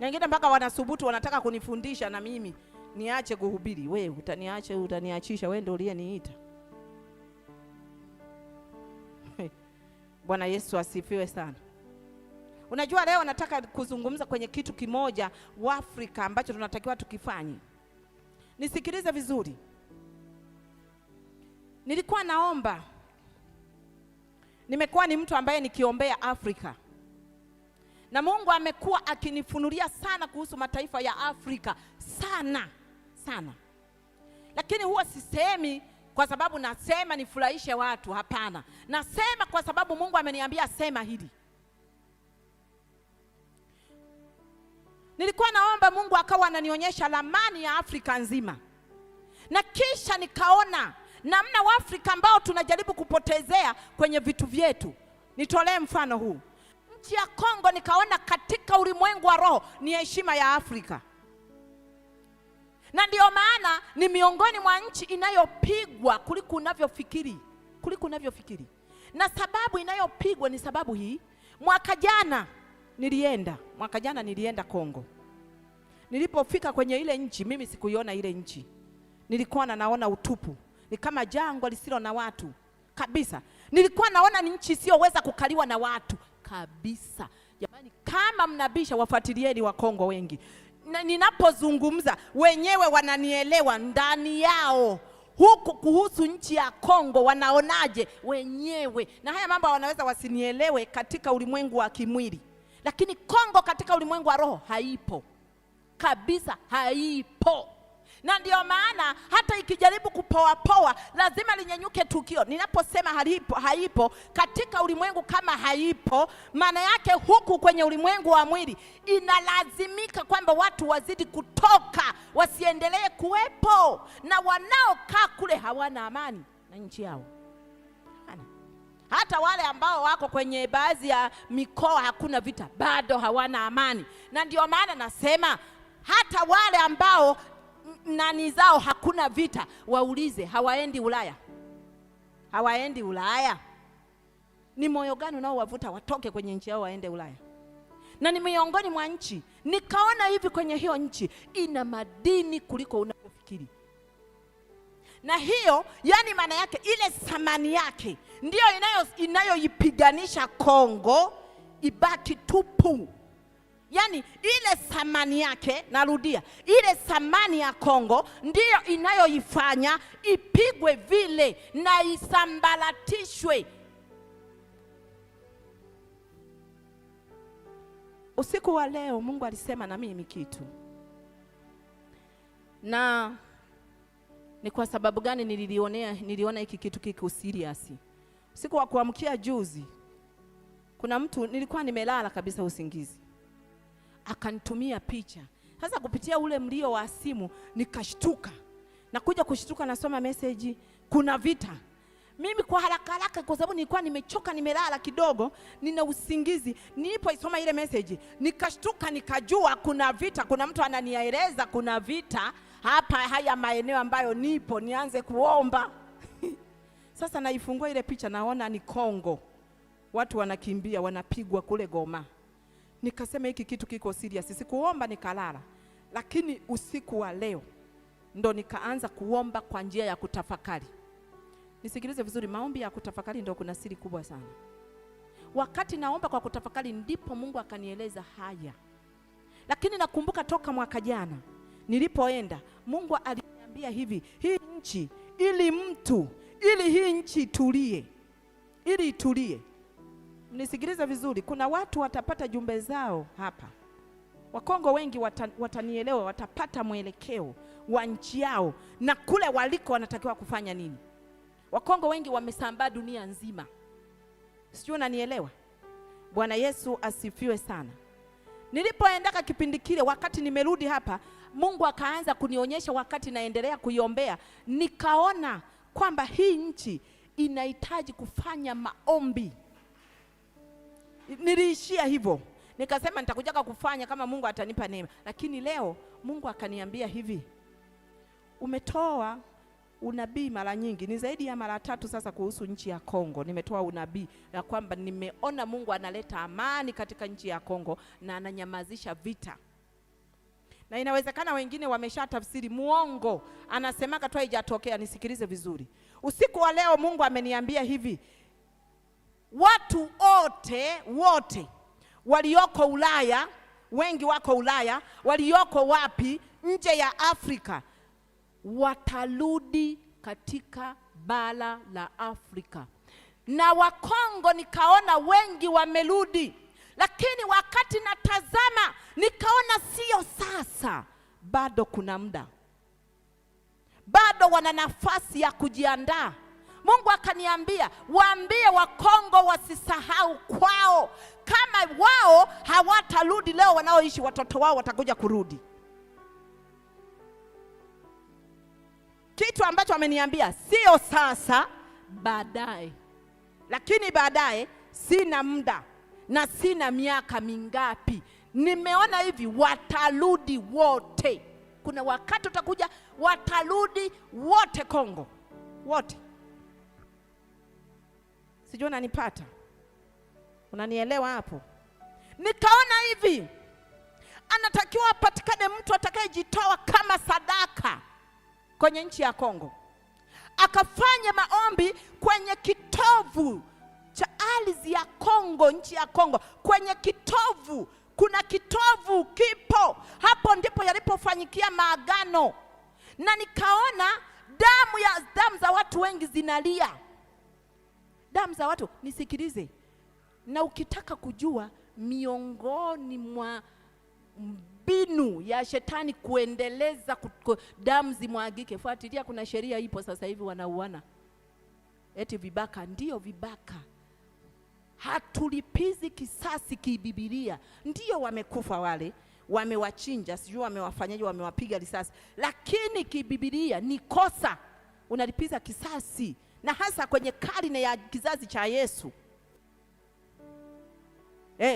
Wengine mpaka wanasubutu, wanataka kunifundisha na mimi niache kuhubiri. Wewe utaniachisha, wewe ndio uliyeniita. Bwana Yesu asifiwe sana. Unajua leo nataka kuzungumza kwenye kitu kimoja wa Afrika ambacho tunatakiwa tukifanye. Nisikilize vizuri. Nilikuwa naomba, nimekuwa ni mtu ambaye nikiombea Afrika, na Mungu amekuwa akinifunulia sana kuhusu mataifa ya Afrika sana. Lakini huwa sisemi kwa sababu nasema nifurahishe watu, hapana. Nasema kwa sababu Mungu ameniambia sema hili. Nilikuwa naomba, Mungu akawa ananionyesha ramani ya Afrika nzima, na kisha nikaona namna Waafrika ambao tunajaribu kupotezea kwenye vitu vyetu. Nitolee mfano huu. Nchi ya Kongo, nikaona katika ulimwengu wa roho ni heshima ya Afrika, na ndio maana ni miongoni mwa nchi inayopigwa kuliko unavyofikiri. Na sababu inayopigwa ni sababu hii. Mwaka jana nilienda Kongo. Nilipofika kwenye ile nchi, mimi sikuiona ile nchi. Nilikuwa naona utupu, ni kama jangwa lisilo na watu kabisa. Nilikuwa naona ni nchi isiyoweza kukaliwa na watu kabisa. Jamani, kama mnabisha, wafuatilieni wa Kongo wengi. Ninapozungumza wenyewe wananielewa ndani yao. Huku kuhusu nchi ya Kongo wanaonaje wenyewe. Na haya mambo wanaweza wasinielewe katika ulimwengu wa kimwili, lakini Kongo katika ulimwengu wa roho haipo kabisa, haipo. Na ndio maana hata ikijaribu kupoa lazima linyanyuke tukio. Ninaposema haipo katika ulimwengu, kama haipo, maana yake huku kwenye ulimwengu wa mwili inalazimika kwamba watu wazidi kutoka, wasiendelee kuwepo. Na wanaokaa kule hawana amani na nchi yao. Hata wale ambao wako kwenye baadhi ya mikoa hakuna vita, bado hawana amani. Na ndio maana nasema hata wale ambao nani zao hakuna vita, waulize, hawaendi Ulaya. Ni moyo gani unaowavuta watoke kwenye nchi yao waende Ulaya? Na ni miongoni mwa nchi, nikaona hivi kwenye hiyo nchi ina madini kuliko unavyofikiri. Na hiyo, yani maana yake ile thamani yake ndio inayoipiganisha Kongo ibaki tupu. Yani ile thamani yake, narudia, ile thamani ya Kongo ndiyo inayoifanya ipigwe vile na isambaratishwe. Usiku wa leo Mungu alisema na mimi kitu. Na ni kwa sababu gani niliona hiki kitu kiko serious? Usiku wa kuamkia juzi, kuna mtu, nilikuwa nimelala kabisa usingizi, akanitumia picha. Sasa kupitia ule mlio wa simu nikashtuka. Na kuja kushtuka nasoma message, kuna vita. Mimi kwa haraka kwa sababu nilikuwa nimechoka, nimelala kidogo, nina usingizi. Nilipoisoma ile message nikashtuka, nikajua kuna vita. Kuna mtu ananieleza kuna vita hapa, haya maeneo ambayo nipo, nianze kuomba. Sasa naifungua ile picha, naona ni Kongo. Watu wanakimbia, wanapigwa kule Goma. Nikasema hiki kitu kiko serious. Sikuomba, nikalala. Lakini usiku wa leo ndo nikaanza kuomba kwa njia ya kutafakari. Nisikilize vizuri, maombi ya kutafakari ndo kuna siri kubwa sana. Wakati naomba kwa kutafakari ndipo Mungu akanieleza haya. Lakini nakumbuka toka mwaka jana nilipoenda, Mungu aliniambia hivi, hii nchi ili hii nchi itulie, ili itulie. Nisikilize vizuri, kuna watu watapata jumbe zao hapa. Wakongo wengi watanielewa, watapata mwelekeo wa nchi yao na kule waliko wanatakiwa kufanya nini. Wakongo wengi wamesambaa dunia nzima. Sijui unanielewa? Bwana Yesu asifiwe sana. Nilipoendaka kipindi kile, wakati nimerudi hapa, Mungu akaanza kunionyesha wakati naendelea kuiombea, nikaona kwamba hii nchi inahitaji kufanya maombi. Niliishia hivyo. Nikasema nitakujaka kufanya kama Mungu atanipa neema. Lakini leo Mungu akaniambia hivi, umetoa unabii mara nyingi, ni zaidi ya mara 3 sasa kuhusu nchi ya Kongo. Nimetoa unabii ya kwamba nimeona Mungu analeta amani katika nchi ya Kongo na ananyamazisha vita. Na inawezekana wengine wamesha tafsiri muongo, anasemaka tu haijatokea. Nisikilize vizuri. Usiku wa leo Mungu ameniambia hivi, watu wote walioko Ulaya, wengi wako Ulaya, walioko wapi nje ya Afrika, watarudi katika bara la Afrika. Na Wakongo nikaona wengi wamerudi, lakini wakati natazama nikaona sio sasa, bado kuna muda, bado wana nafasi ya kujiandaa. Mungu akaniambia waambie Wakongo wasisahau kwao. Kama wao hawatarudi leo, wanaoishi watoto wao watakuja kurudi. Kitu ambacho ameniambia sio sasa, baadaye. Lakini baadaye sina muda na sina miaka mingapi. Nimeona hivi watarudi wote. Kuna wakati utakuja watarudi wote Kongo. Wote. Sijui unanipata? Unanielewa hapo? Nikaona hivi anatakiwa apatikane mtu atakayejitoa kama sadaka kwenye nchi ya Kongo, akafanya maombi kwenye kitovu cha ardhi ya Kongo, nchi ya Kongo. Kwenye kitovu, kuna kitovu kipo hapo, ndipo yalipofanyikia maagano. Na nikaona damu za watu wengi zinalia, damu za watu. Nisikilize, na ukitaka kujua miongoni mwa mbinu ya shetani kuendeleza damu zimwagike, fuatilia, kuna sheria ipo sasa hivi wanauana. Eti vibaka, ndio vibaka. Hatulipizi kisasi kibibilia. Ndio wamekufa wale, wamewachinja, sijui wamewafanyaje, wamewapiga risasi, lakini kibibilia ni kosa. Unalipiza kisasi, na hasa kwenye karne ya kizazi cha Yesu.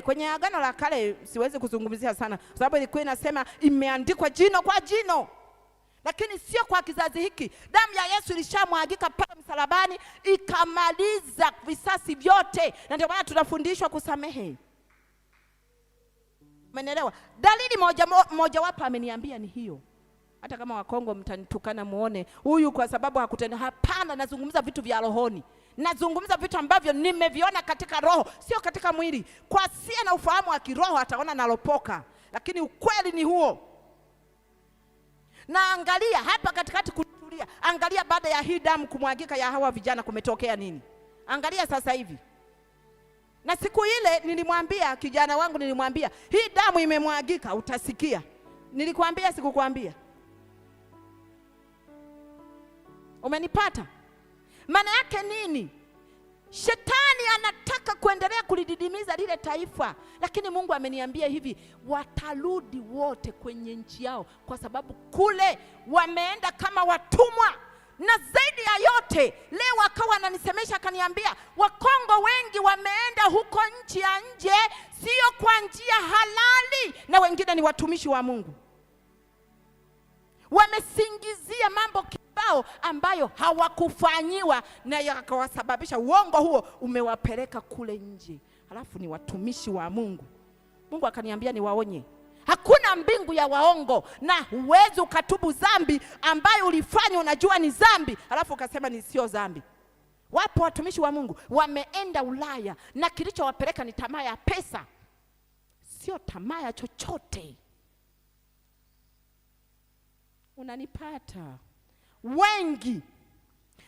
Kwenye Agano la Kale siwezi kuzungumzia sana, sababu ilikuwa inasema imeandikwa jino kwa jino. Lakini sio kwa kizazi hiki. Damu ya Yesu ilishamwagika pale msalabani, ikamaliza visasi vyote. Na ndio maana tunafundishwa kusamehe. Umeelewa? Dalili moja wapo ameniambia ni hiyo. Hata kama Wakongo mtanitukana muone huyu kwa sababu hakutenda. Hapana, nazungumza vitu vya rohoni. Nazungumza vitu ambavyo nimeviona katika roho, sio katika mwili. Kwa asiye na ufahamu wa kiroho ataona nalopoka, lakini ukweli ni huo. Na angalia hapa katikati kutulia. Angalia baada ya hii damu kumwagika ya hawa vijana kumetokea nini? Angalia sasa hivi. Na siku ile nilimwambia kijana wangu, nilimwambia hii damu imemwagika, utasikia. Nilikwambia sikukwambia? Umenipata? Maana yake nini? Shetani anataka kuendelea kulididimiza lile taifa, lakini Mungu ameniambia hivi, watarudi wote kwenye nchi yao, kwa sababu kule wameenda kama watumwa. Na zaidi ya yote, leo akawa ananisemesha, akaniambia Wakongo wengi wameenda huko nchi ya nje, sio kwa njia halali, na wengine ni watumishi wa Mungu. Wamesingizia mambo kibao ambayo hawakufanyiwa, na yakawasababisha uongo huo umewapeleka kule nje. Halafu ni watumishi wa Mungu. Mungu akaniambia niwaonye, hakuna mbingu ya waongo, na huwezi ukatubu dhambi ambayo ulifanya unajua ni dhambi halafu ukasema ni sio dhambi. Wapo watumishi wa Mungu wameenda Ulaya, na kilichowapeleka ni tamaa ya pesa, sio tamaa ya chochote. Unanipata? Wengi,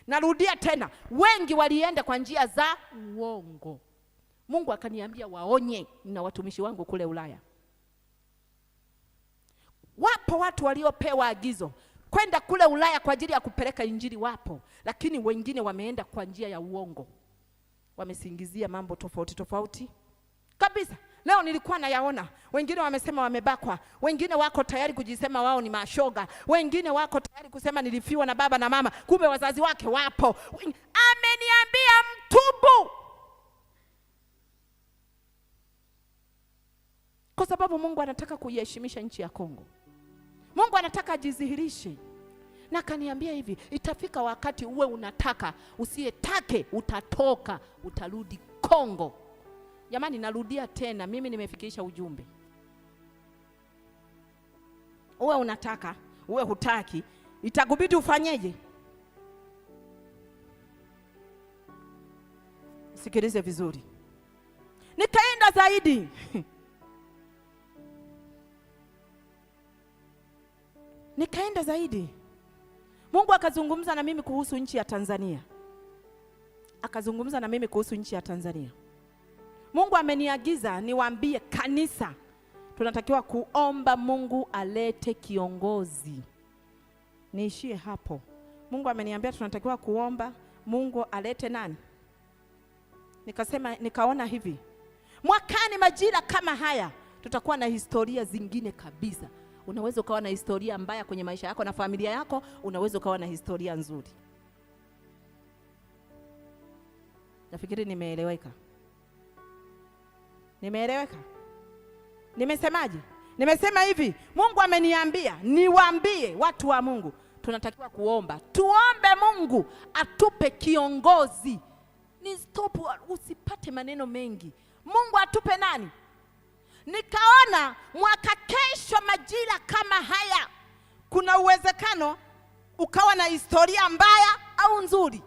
narudia tena, wengi walienda kwa njia za uongo. Mungu akaniambia waonye na watumishi wangu kule Ulaya. Wapo watu waliopewa agizo kwenda kule Ulaya kwa ajili ya kupeleka injili wapo, lakini wengine wameenda kwa njia ya uongo. Wamesingizia mambo tofauti tofauti kabisa. Leo nilikuwa nayaona, wengine wamesema wamebakwa, wengine wako tayari kujisema wao ni mashoga, wengine wako tayari kusema nilifiwa na baba na mama, kumbe wazazi wake wapo. Ameniambia mtubu, kwa sababu Mungu anataka kuiheshimisha nchi ya Kongo. Mungu anataka ajidhihirishe. Na kaniambia hivi, itafika wakati uwe unataka, usiyetake utatoka, utarudi Kongo. Jamani, narudia tena, mimi nimefikisha ujumbe. Uwe unataka, uwe hutaki, itakubidi ufanyeje? Sikilize vizuri. Nikaenda zaidi. Nikaenda zaidi. Mungu akazungumza na mimi kuhusu nchi ya Tanzania. Akazungumza na mimi kuhusu nchi ya Tanzania. Mungu ameniagiza niwaambie kanisa, tunatakiwa kuomba Mungu alete kiongozi. Niishie hapo. Mungu ameniambia tunatakiwa kuomba Mungu alete nani? Nikaona hivi, mwakani majira kama haya tutakuwa na historia zingine kabisa. Unaweza ukawa na historia mbaya kwenye maisha yako na familia yako, unaweza ukawa na historia nzuri. Nafikiri nimeeleweka. Nimeeleweka? Nimesemaje? Nimesema hivi, Mungu ameniambia niwaambie watu wa Mungu, tunatakiwa kuomba. Tuombe Mungu atupe kiongozi. Ni stop, usipate maneno mengi. Mungu atupe nani? Nikaona mwaka kesho majira kama haya kuna uwezekano ukawa na historia mbaya au nzuri.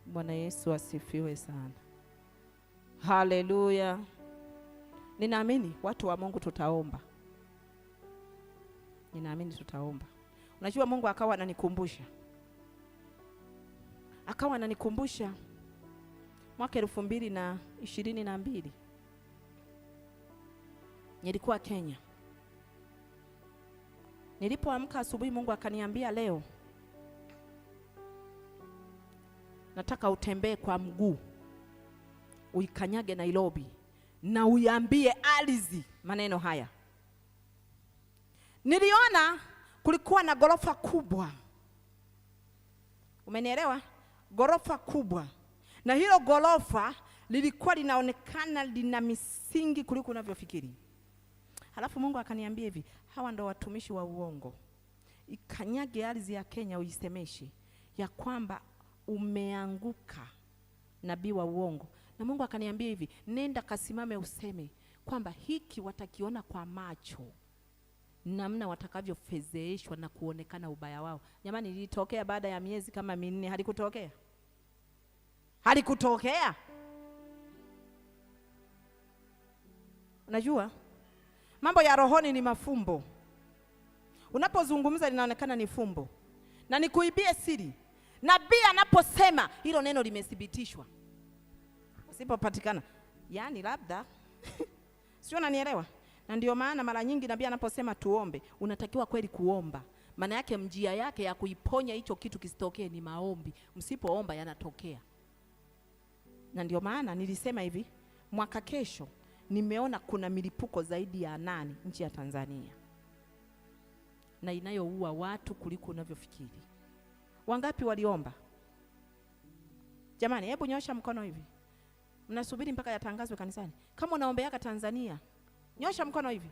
Bwana Yesu asifiwe sana. Haleluya. Ninaamini watu wa Mungu tutaomba. Ninaamini tutaomba. Unajua Mungu akawa ananikumbusha. Akawa ananikumbusha mwaka 2022. Nilikuwa Kenya. Nilipoamka asubuhi Mungu akaniambia leo nataka utembee kwa mguu, uikanyage Nairobi na uiambie ardhi maneno haya. Niliona kulikuwa na gorofa kubwa. Umenielewa? Gorofa kubwa. Na hilo gorofa lilikuwa linaonekana lina misingi kuliko unavyofikiri. Halafu Mungu akaniambia hivi, hawa ndo watumishi wa uongo. Ikanyage ardhi ya Kenya uisemeshe ya kwamba umeanguka nabii wa uongo. Na Mungu akaniambia hivi, nenda kasimame useme kwamba hiki watakiona kwa macho, namna watakavyofezeeshwa na kuonekana ubaya wao. Jamani, ilitokea baada ya miezi kama 4, halikutokea? Halikutokea? Unajua mambo ya rohoni ni mafumbo. Unapozungumza linaonekana ni fumbo. Na nikuibie siri, nabii anaposema hilo neno limethibitishwa, usipopatikana yani labda sio, unanielewa? Na ndio maana mara nyingi nabii anaposema tuombe, unatakiwa kweli kuomba. Maana yake njia yake ya kuiponya hicho kitu kisitokee ni maombi. Msipoomba yanatokea. Na ndio maana nilisema hivi, mwaka kesho nimeona kuna milipuko zaidi ya 8 nchi ya Tanzania, na inayoua watu kuliko unavyofikiri. Wangapi waliomba? Jamani, hebu nyosha mkono hivi. Mnasubiri mpaka yatangazwe kanisani? Kama unaombeaka Tanzania, nyosha mkono hivi.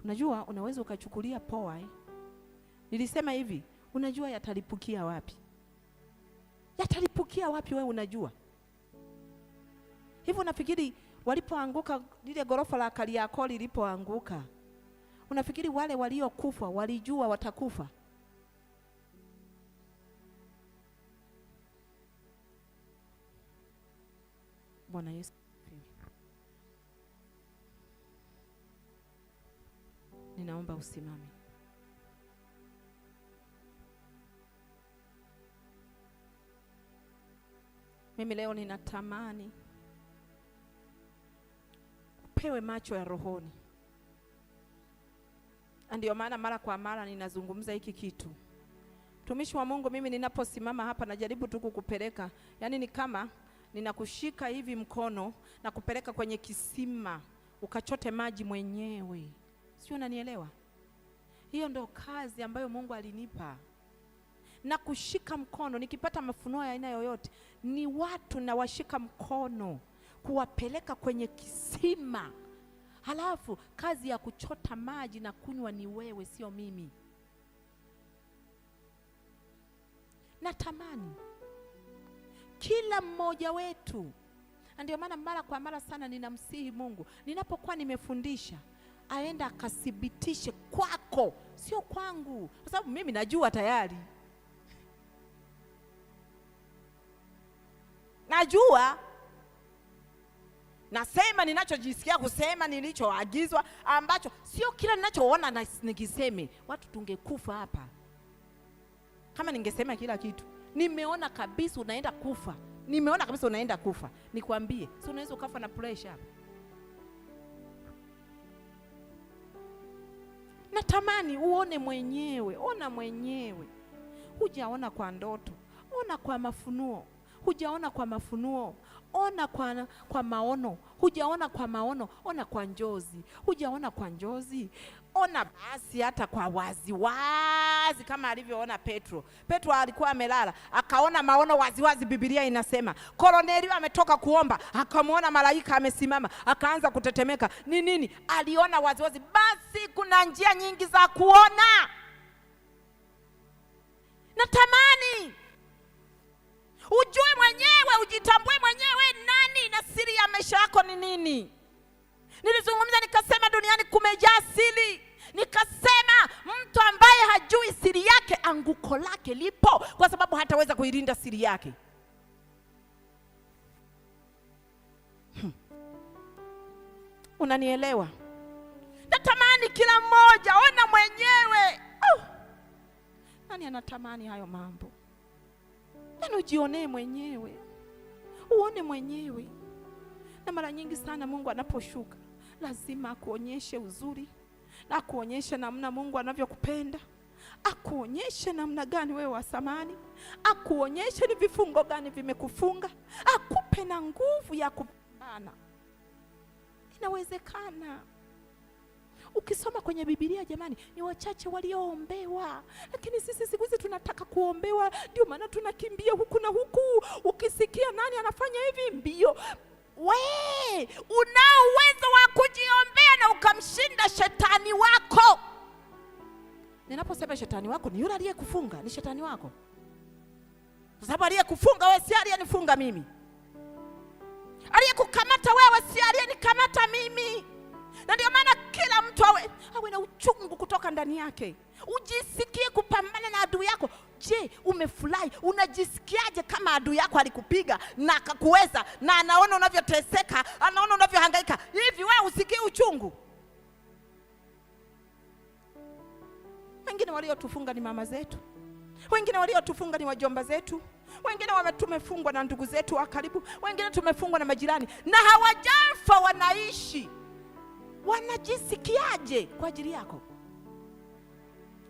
Unajua unaweza ukachukulia poa. Nilisema hivi, unajua yatalipukia wapi? Yatalipukia wapi wewe unajua? Hivi unafikiri walipoanguka lile gorofa la Kariakoo lilipoanguka, unafikiri wale waliokufa walijua watakufa? Bwana Yesu. Ninaomba usimame. Mimi leo ninatamani upewe macho ya rohoni. Ndio maana mara kwa mara ninazungumza hiki kitu. Mtumishi wa Mungu, mimi ninaposimama hapa najaribu tu kukupeleka, yaani ni kama ninakushika hivi mkono na kupeleka kwenye kisima ukachote maji mwenyewe. Sio, unanielewa? Hiyo ndio kazi ambayo Mungu alinipa. Na kushika mkono, nikipata mafunuo ya aina yoyote, ni watu na washika mkono kuwapeleka kwenye kisima. Halafu kazi ya kuchota maji na kunywa ni wewe, sio mimi. Natamani kila mmoja wetu, ndio maana mara kwa mara sana ninamsihi Mungu, ninapokuwa nimefundisha, aenda akathibitishe kwako, sio kwangu, kwa sababu mimi najua tayari. Najua, nasema ninachojisikia kusema, nilichoagizwa, ambacho sio kila ninachoona na nikiseme. Watu tungekufa hapa kama ningesema kila kitu. Nimeona kabisa unaenda kufa. Nimeona kabisa unaenda kufa. Nikwambie, si unaweza ukafa na pressure hapa. Natamani uone mwenyewe, ona mwenyewe. Hujaona kwa ndoto, ona kwa mafunuo. Hujaona kwa mafunuo, ona kwa maono. Hujaona kwa maono, ona kwa njozi. Hujaona kwa njozi, ona basi hata kwa wazi wazi, kama alivyoona Petro. Petro alikuwa amelala, akaona maono wazi wazi. Biblia inasema Kornelio ametoka kuomba, akamwona malaika amesimama, akaanza kutetemeka. Ni nini? Aliona wazi wazi. Basi kuna njia nyingi za kuona. Natamani ujue mwenyewe, ujitambue mwenyewe nani na siri ya maisha yako ni nini. Nilizungumza nikasema duniani kumejaa siri. Nikasema mtu ambaye hajui siri yake, anguko lake lipo, kwa sababu hataweza kuilinda siri yake. Unanielewa? Natamani kila mmoja ona mwenyewe. Nani anatamani hayo mambo? Nani ujionee mwenyewe, uone mwenyewe. Na mara nyingi sana Mungu anaposhuka lazima akuonyeshe uzuri, na akuonyeshe namna Mungu anavyokupenda, akuonyeshe namna gani wewe wa thamani, akuonyeshe ni vifungo gani vimekufunga, akupe na nguvu ya kupambana. Inawezekana. Ukisoma kwenye Biblia jamani, ni wachache walioombewa, lakini sisi siku hizi tunataka kuombewa, ndio maana tunakimbia huku na huku. Ukisikia nani anafanya hivi, mbio. Unao uwezo wa kujiombea na ukamshinda shetani wako. Ninaposema shetani wako, ni yule aliyekufunga, ni shetani wako. Kwa sababu aliyekufunga wewe si aliyenifunga mimi. Aliyekukamata wewe si aliyenikamata mimi. Na ndio maana kila mtu awe na uchungu kutoka ndani yake. Ujisikie kupambana na adui yako. Je, umefurahi? Unajisikiaje kama adui yako alikupiga na akakuweza, na anaona unavyoteseka, anaona unavyohangaika? Hivi wewe usikii uchungu? Wengine waliotufunga ni mama zetu. Wengine waliotufunga ni wajomba zetu. Wengine tumefungwa na ndugu zetu wa karibu. Wengine tumefungwa na majirani, na hawajafa, wanaishi. Wanajisikiaje kwa ajili yako?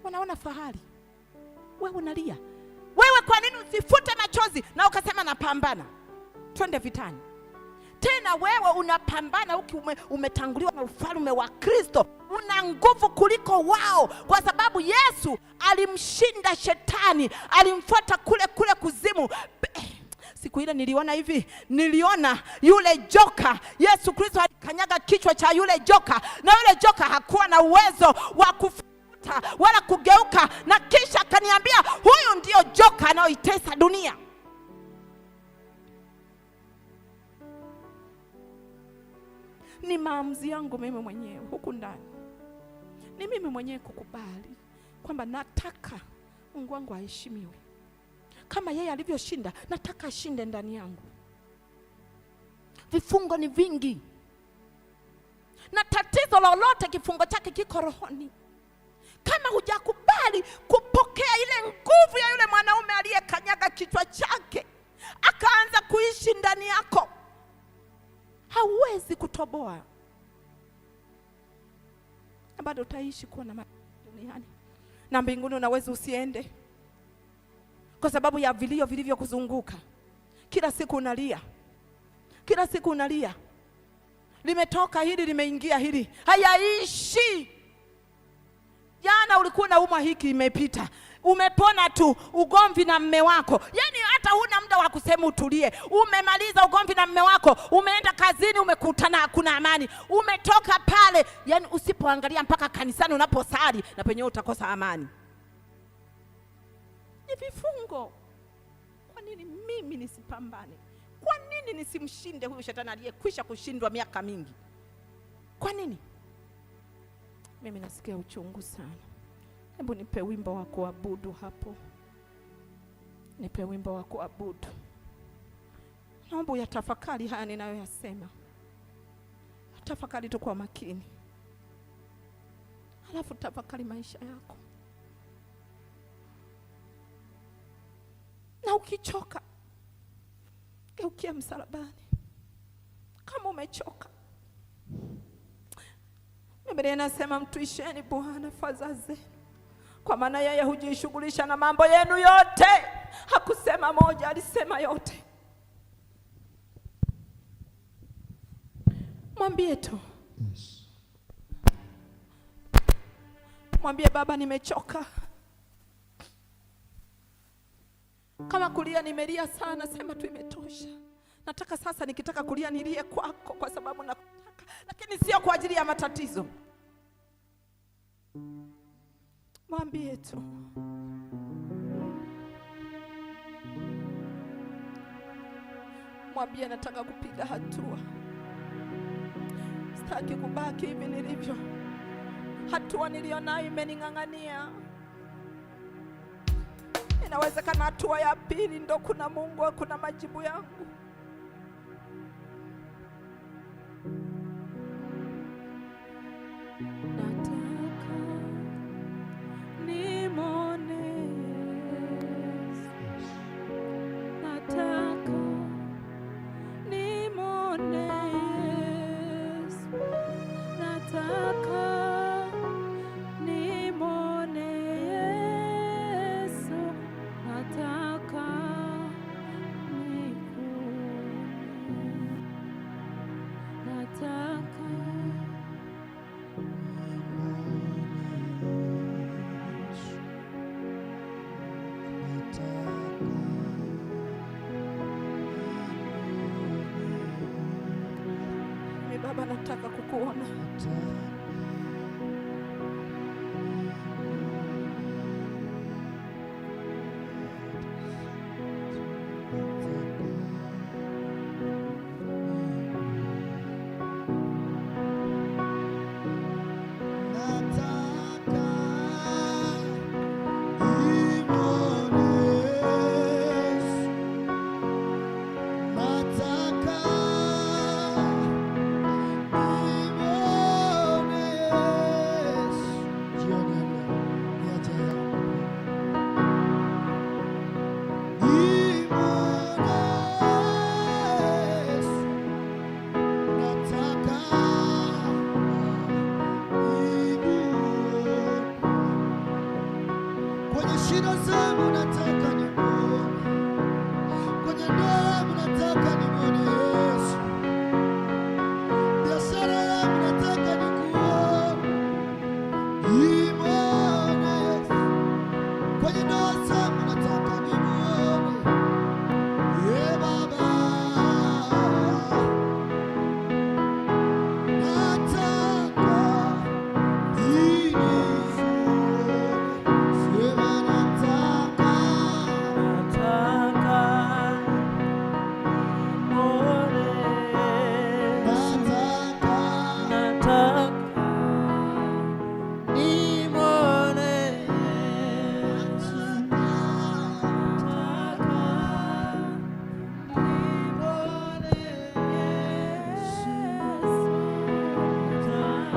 Wanaona fahari. Wewe unalia. Wewe kwa nini usifute machozi na ukasema napambana, twende vitani? Tena wewe unapambana huku umetanguliwa na ufalme wa Kristo. Una nguvu kuliko wao, kwa sababu Yesu alimshinda shetani, alimfuata kule kuzimu. Siku ile niliona hivi, niliona yule joka. Yesu Kristo alikanyaga kichwa cha yule joka, na yule joka hakuwa na uwezo wa kufuta wala kugeuka, na kisha akaniambia huyu ndio joka anaoitesa dunia. Ni maamuzi yangu mimi mwenyewe huku ndani. Ni mimi mwenyewe kukubali kwamba nataka Mungu wangu aheshimiwe. Kama yeye alivyoshinda, nataka ashinde ndani yangu. Vifungo ni vingi, na tatizo lolote kifungo chake kiko rohoni. Kama hujakubali kupokea ile nguvu ya yule mwanaume aliyekanyaga kichwa chake, akaanza kuishi umetoboa, na bado utaishi kuwa na duniani, na mbinguni unaweza usiende kwa sababu ya vilio vilivyokuzunguka. Kila siku unalia, kila siku unalia, limetoka hili limeingia hili, hayaishi. Jana ulikuwa unaumwa, hiki imepita, umepona tu. Ugomvi na mme wako, yani hata huna muda wa kusema utulie. Umemaliza ugomvi na mme wako, umeenda kazini, umekutana hakuna amani, umetoka pale, yani usipoangalia mpaka kanisani unaposali na penyewe utakosa amani. Ni vifungo. Kwa nini mimi nisipambane? Kwa nini nisimshinde huyu shetani aliyekwisha kushindwa miaka mingi? Kwa nini? Mimi nasikia uchungu sana. Hebu nipe wimbo wa kuabudu hapo. Nipe wimbo wa kuabudu. Naomba uyatafakari haya ninayoyasema. Tafakari tu kwa makini. Halafu tafakari maisha yako. Na ukichoka, geukia msalabani. Kama umechoka, Biblia inasema mtuisheni Bwana fadhaa zenu, kwa maana yeye hujishughulisha na mambo yenu yote. Hakusema moja, alisema yote. Mwambie tu. Yes. Mwambie Baba, nimechoka. Kama kulia nimelia sana, sema tu imetosha. Nataka sasa nikitaka kulia nilie kwako kwa sababu nakutaka, lakini sio kwa ajili ya matatizo. Mwambie tu. Mwambie nataka kupiga hatua. Sitaki kubaki hivi nilivyo. Hatua nilionayo imening'ang'ania. Inawezekana hatua ya pili ndo kuna Mungu, kuna majibu yangu. Baba, nataka kukuona.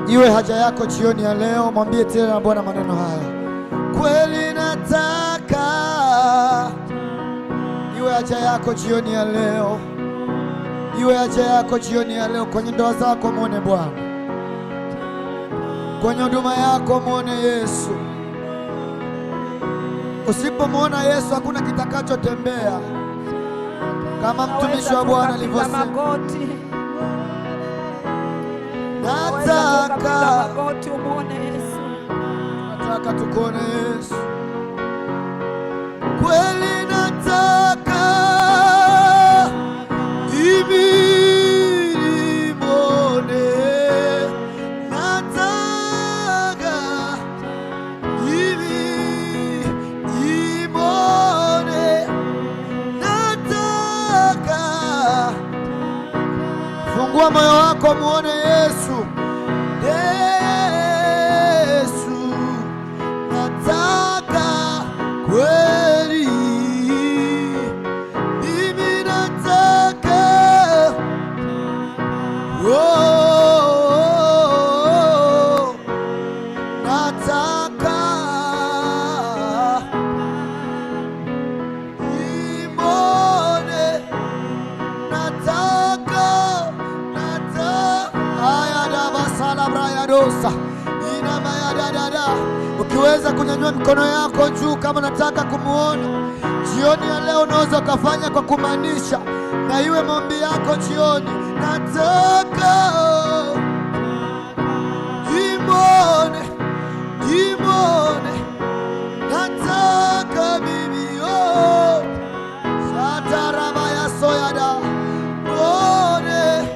Iwe haja yako jioni ya leo, mwambie tena Bwana maneno haya. Kweli nataka. Iwe haja yako jioni ya leo, iwe haja yako jioni ya leo. Kwenye ndoa zako muone Bwana, kwenye huduma yako muone Yesu. Usipomwona Yesu hakuna kitakachotembea, kama mtumishi wa Bwana alivyosema. Nataka tukuone Yesu kweli, nataka hivi nimwone, nataka hivi nimwone, nataka. Fungua moyo wako muone Yesu. Yesu, nataka kweli, mimi nataka, nataka nimwone, nataka ayadabasalabrayadosa inamayadadada. Ukiweza kunyanyua mikono yako juu kama nataka kumuona jioni ya leo, unaweza ukafanya kwa kumaanisha, na iwe maombi yako jioni. Nataka nimwone, nimwone, nataka bibi satarabaya soyada mwone,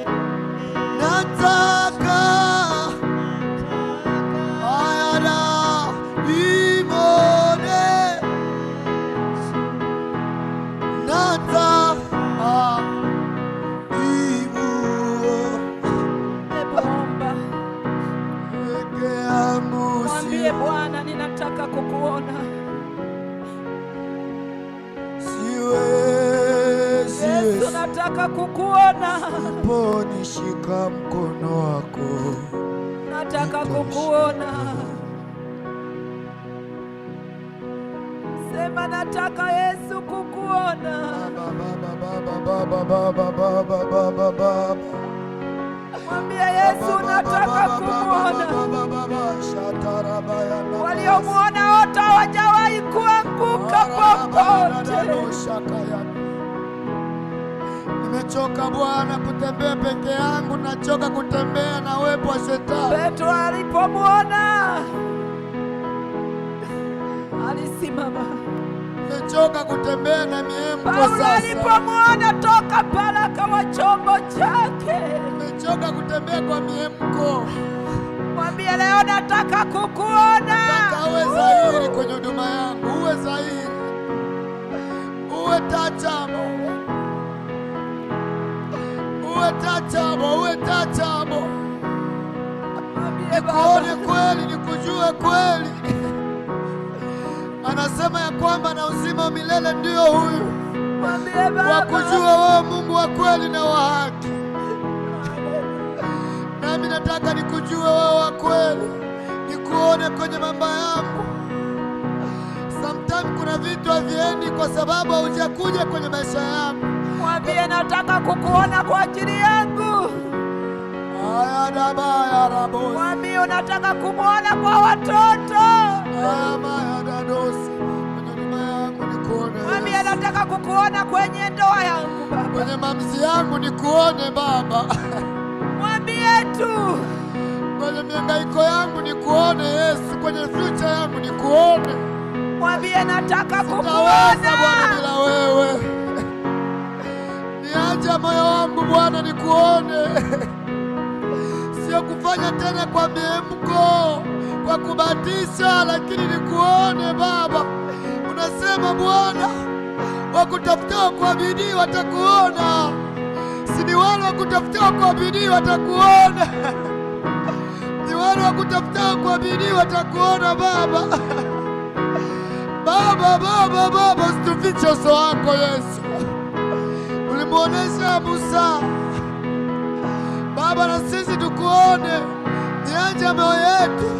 nataka ayada nimwone, nataka mwambie Bwana, ninataka kukuona. Yesu, nataka kukuona. Usiponishika mkono wako, nataka kukuona. Sema nataka Yesu kukuona. Mwambie Yesu nataka kukuona. Waliomuona wote hawajawahi kuanguka popote. Nimechoka Bwana kutembea peke yangu, nachoka kutembea na uwepo wa Shetani. Petro alipomuona alisimama. Nimechoka kutembea na miemko sasa. Paulo alipomuona toka pale akawa chombo chake. Nimechoka kutembea kwa miemko. Mwambie leo nataka kukuona. Nataka uwe dhahiri kwenye huduma yangu, uwe dhahiri, uwe tachamo, uwe tachamo, uwe tachamo. Nikuone kweli, nikujue kweli. Anasema ya kwamba na uzima wa milele ndio huyu, wakujua wewe Mungu wa kweli na wa haki. Nami nataka nikujue wewe wa kweli, nikuone kwenye mambo yangu. Sometimes kuna vitu haviendi kwa sababu haujakuja kwenye maisha yangu. Mwambie nataka kukuona kwa ajili yangu. Mwambie unataka kumwona kwa watoto. Mwambie nataka kukuona kwenye ndoa yangu Baba, kwenye mamzi yangu nikuone Baba. Mwambie tu kwenye mihangaiko yangu nikuone Yesu, kwenye future yangu nikuone. Mwambie nataka kukuona Bwana bila wewe. Niache moyo wangu Bwana nikuone. Sio kufanya tena kwa miemko, kwa kubatisha, lakini nikuone Baba. Unasema Bwana, wakutafutao kwa bidii watakuona. Si ni wale wakutafutao kwa bidii watakuona. Ni wale wakutafutao kwa bidii watakuona Baba. Baba, Baba, Baba, usitufiche uso wako Yesu. Ulimuonesha Musa Baba, na sisi tukuone. Niache mioyo yetu.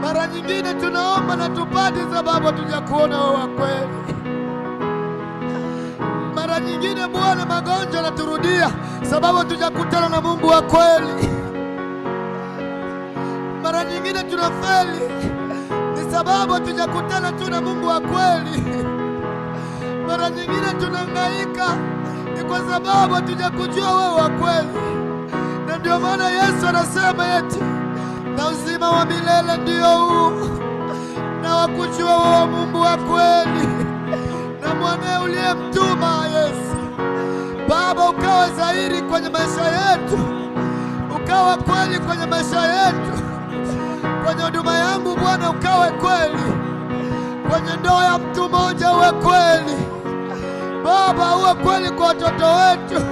Mara nyingine tunaomba na tupati sababu tujakuona wewe kweli. Mara Mara nyingine Bwana, magonjwa yanaturudia sababu hatujakutana na Mungu wa kweli. Mara nyingine tunafeli ni sababu hatujakutana tu na Mungu wa kweli. Mara nyingine tunahangaika ni kwa sababu hatujakujua wewe wa kweli. Na ndio maana Yesu anasema eti na uzima wa milele ndio huu, na wakujua wewe Mungu wa kweli na mwanae uliyemtuma Yesu. Baba, ukawa dhahiri kwenye maisha yetu, ukawa kweli kwenye maisha yetu. Kwenye huduma yangu Bwana ukawe kweli, kwenye ndoa ya mtu mmoja uwe kweli Baba, uwe kweli kwa watoto wetu,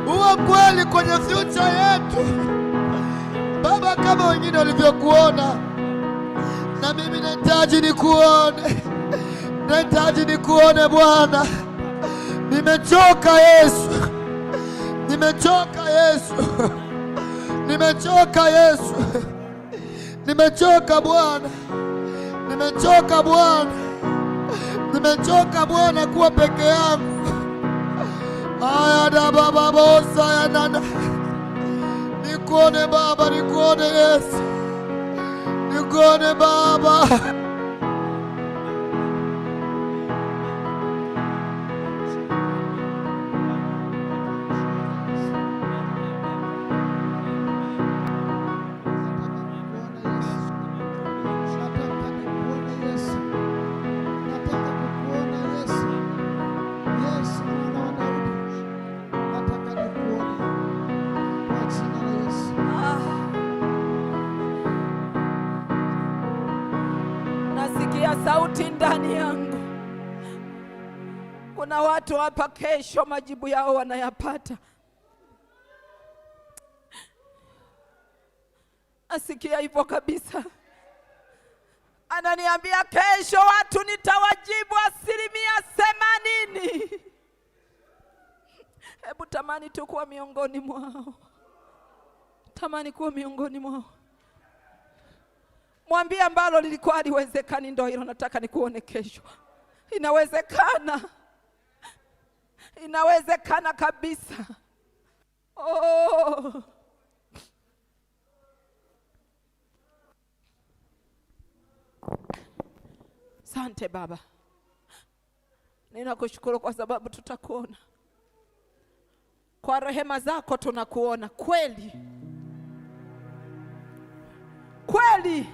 uwe kweli kwenye future yetu Baba, kama wengine walivyokuona. Na mimi nahitaji nikuone, nahitaji nikuone Bwana. Nimechoka Yesu, nimechoka Yesu, nimechoka Yesu, nimechoka Bwana, nimechoka Bwana, nimechoka Bwana kuwa peke yangu. Aya da baba bosa ya nana, nikuone Baba, nikuone Yesu, nikuone Baba. Sauti ndani yangu. Kuna watu hapa kesho majibu yao wanayapata. Asikia hivyo kabisa. Ananiambia kesho watu nitawajibu 80%. Hebu tamani tu kuwa miongoni mwao. Tamani kuwa miongoni mwao. Mwambie ambalo lilikuwa haliwezekani ndio hilo nataka nikuone kesho. Inawezekana. Inawezekana kabisa. Oh. Asante Baba. Ninakushukuru kwa sababu tutakuona. Kwa rehema zako tunakuona kweli. Kweli.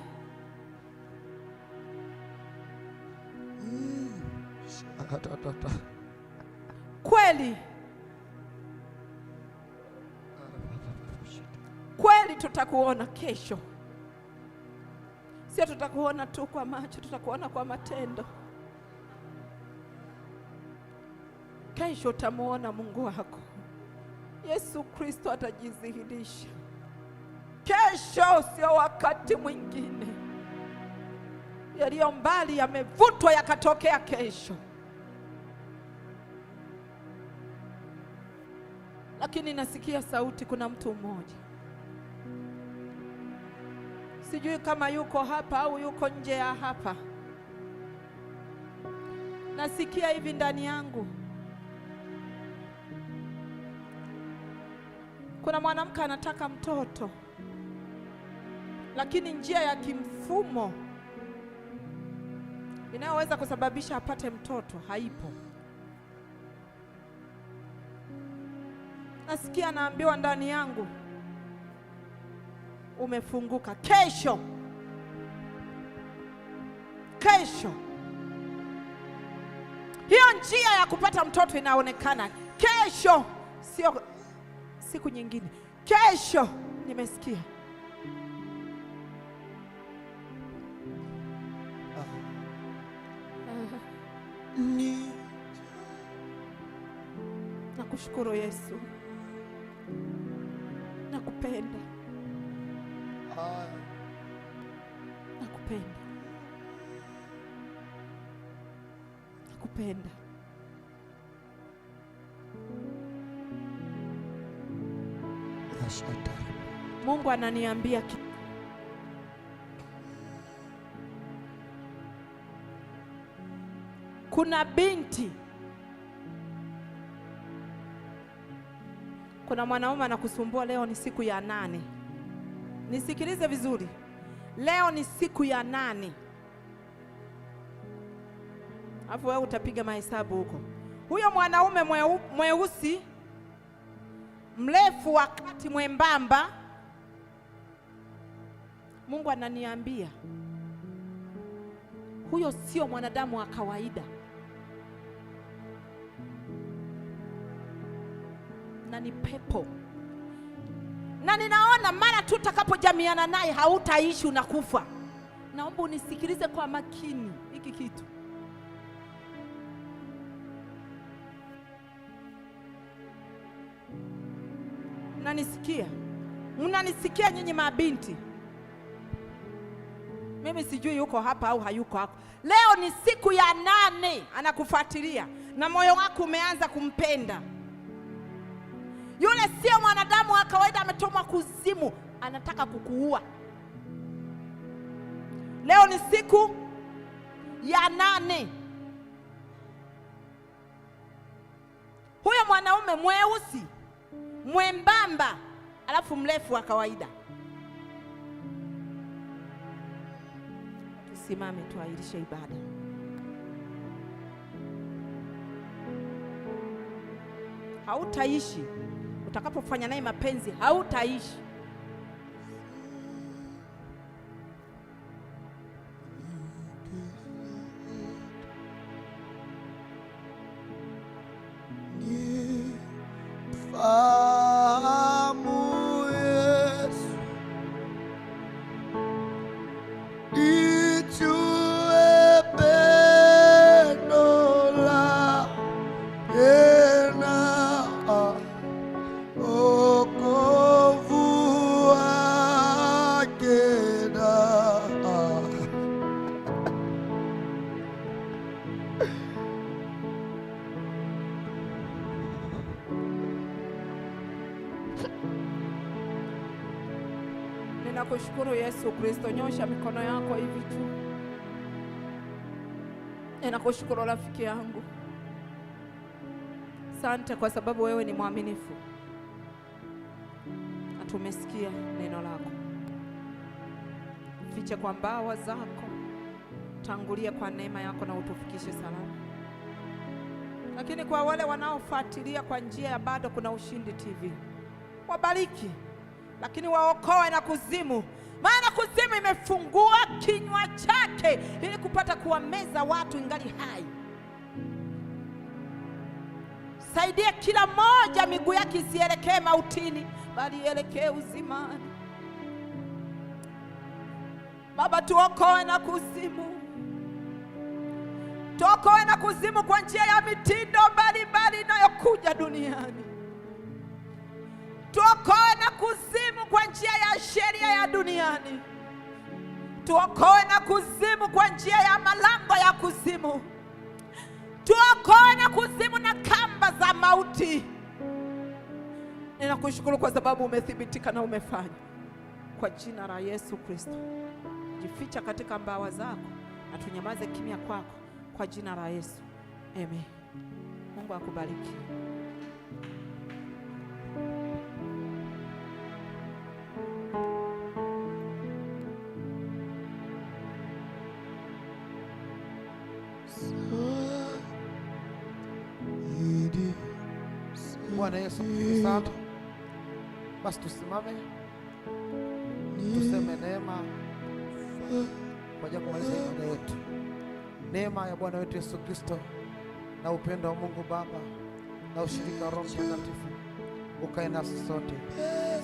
Kweli. Kweli tutakuona kesho. Sio tutakuona tu kwa macho, tutakuona kwa matendo. Kesho utamuona Mungu wako. Yesu Kristo atajidhihirisha. Kesho sio wakati mwingine. Yaliyo mbali yamevutwa yakatokea kesho. Lakini nasikia sauti, kuna mtu mmoja. Sijui kama yuko hapa au yuko nje ya hapa. Nasikia hivi ndani yangu. Kuna mwanamke anataka mtoto, lakini njia ya kimfumo inayoweza kusababisha apate mtoto haipo. Nasikia naambiwa ndani yangu, umefunguka. Kesho, kesho hiyo njia ya kupata mtoto inaonekana. Kesho, sio siku nyingine. Kesho nimesikia. Nakushukuru Yesu. Nakupenda. Nakupenda. Nakupenda. Mungu ananiambia kuna binti Kuna mwanaume anakusumbua, leo ni siku ya 8. Nisikilize vizuri, leo ni siku ya 8. Alafu wewe utapiga mahesabu huko. Huyo mwanaume mweusi mrefu wakati mwembamba, Mungu ananiambia huyo sio mwanadamu wa kawaida, na ni pepo. Na ninaona mara tu utakapojamiana naye hautaishi, unakufa. Naomba unisikilize kwa makini hiki kitu. Mnanisikia? Mnanisikia nyinyi mabinti? Mimi sijui yuko hapa au hayuko hapa. Leo ni siku ya 8, anakufuatilia na moyo wako umeanza kumpenda. Yule sio mwanadamu wa kawaida, ametumwa kuzimu, anataka kukuua. Leo ni siku ya 8. Huyo mwanaume mweusi mwembamba alafu mrefu wa kawaida. Tusimame tuahirishe ibada. Hautaishi utakapofanya naye mapenzi, hautaishi. Ninakushukuru Yesu Kristo. Nyosha mikono yako hivi tu. Ninakushukuru rafiki yangu. Asante kwa sababu wewe ni mwaminifu. Na tumesikia neno lako. Fiche kwa mbawa zako. Tangulia kwa neema yako na utufikishe salama. Lakini kwa wale wanaofuatilia kwa njia ya Bado Kuna Ushindi TV, wabariki, lakini waokoe na kuzimu, maana kuzimu imefungua kinywa chake ili kupata kuwameza watu ingali hai. Saidia kila mmoja miguu yake isielekee mautini, bali ielekee uzimani. Baba, tuokoe na kuzimu. Tuokoe na kuzimu kwa njia ya mitindo mbalimbali inayokuja duniani. Tuokoe na kuzimu kwa njia ya sheria ya duniani. Tuokoe na kuzimu kwa njia ya malango ya kuzimu. Tuokoe na kuzimu na kamba za mauti. Ninakushukuru kwa sababu umethibitika na umefanya. Kwa jina la Yesu Kristo, jificha katika mbawa zako na tunyamaze kimya kwako. Kwa jina la Yesu, amen. Mungu akubariki. Bwana Yesu sana. Basi tusimame tuseme neema kwa ajili ya kumaliza ibada yetu. Neema ya Bwana wetu Yesu Kristo na upendo wa Mungu Baba na ushirika wa Roho Mtakatifu ukae nasi sote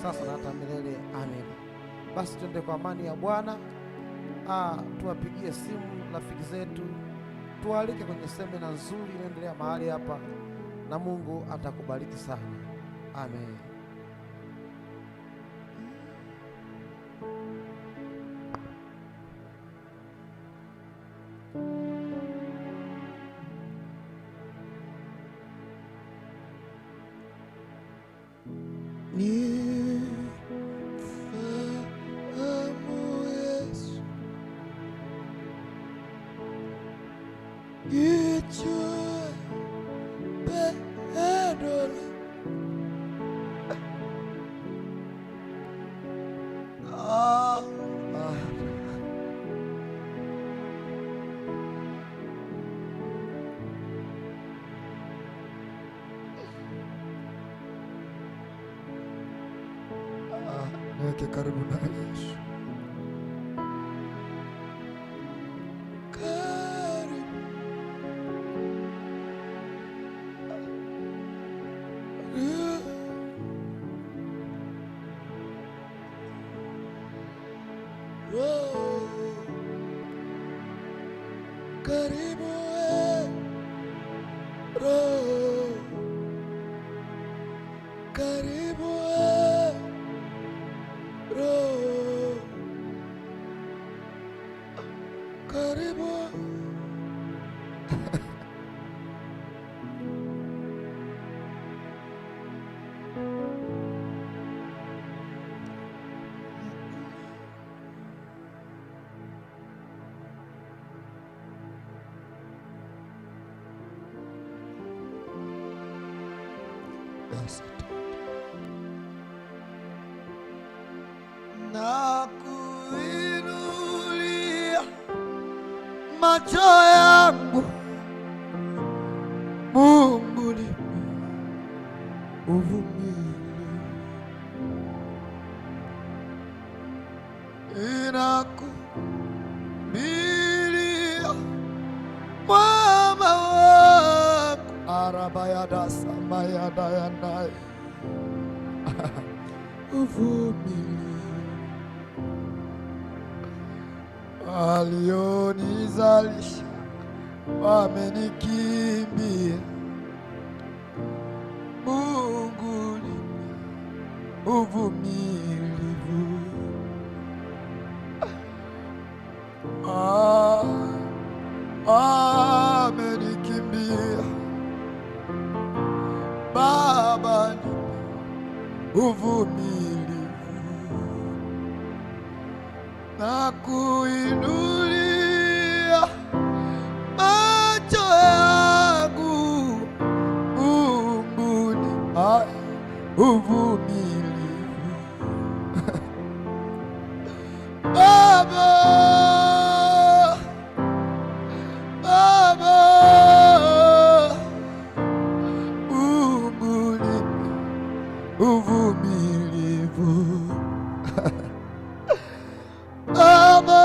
sasa na hata milele. Amen. Basi tuende kwa amani ya Bwana. Tuwapigie simu rafiki zetu, tualike kwenye semina nzuri inaendelea mahali hapa, na Mungu atakubariki sana. Amen. Niweke karibu na Yesu. Karibu Roho, karibu Roho, karibu na kuinulia macho yangu, Mungu nipe uvumilivu, inakumilia mwamba wako arabayadasamayadayandaye uvumilivu walionizalisha wamenikimbia, Mungu nipe uvumilivu, wamenikimbia, Baba nipe uvumilivu na kuinulia macho yangu, Mungu nipe uvumilivu, Baba, Baba, Mungu nipe uvumilivu, Baba,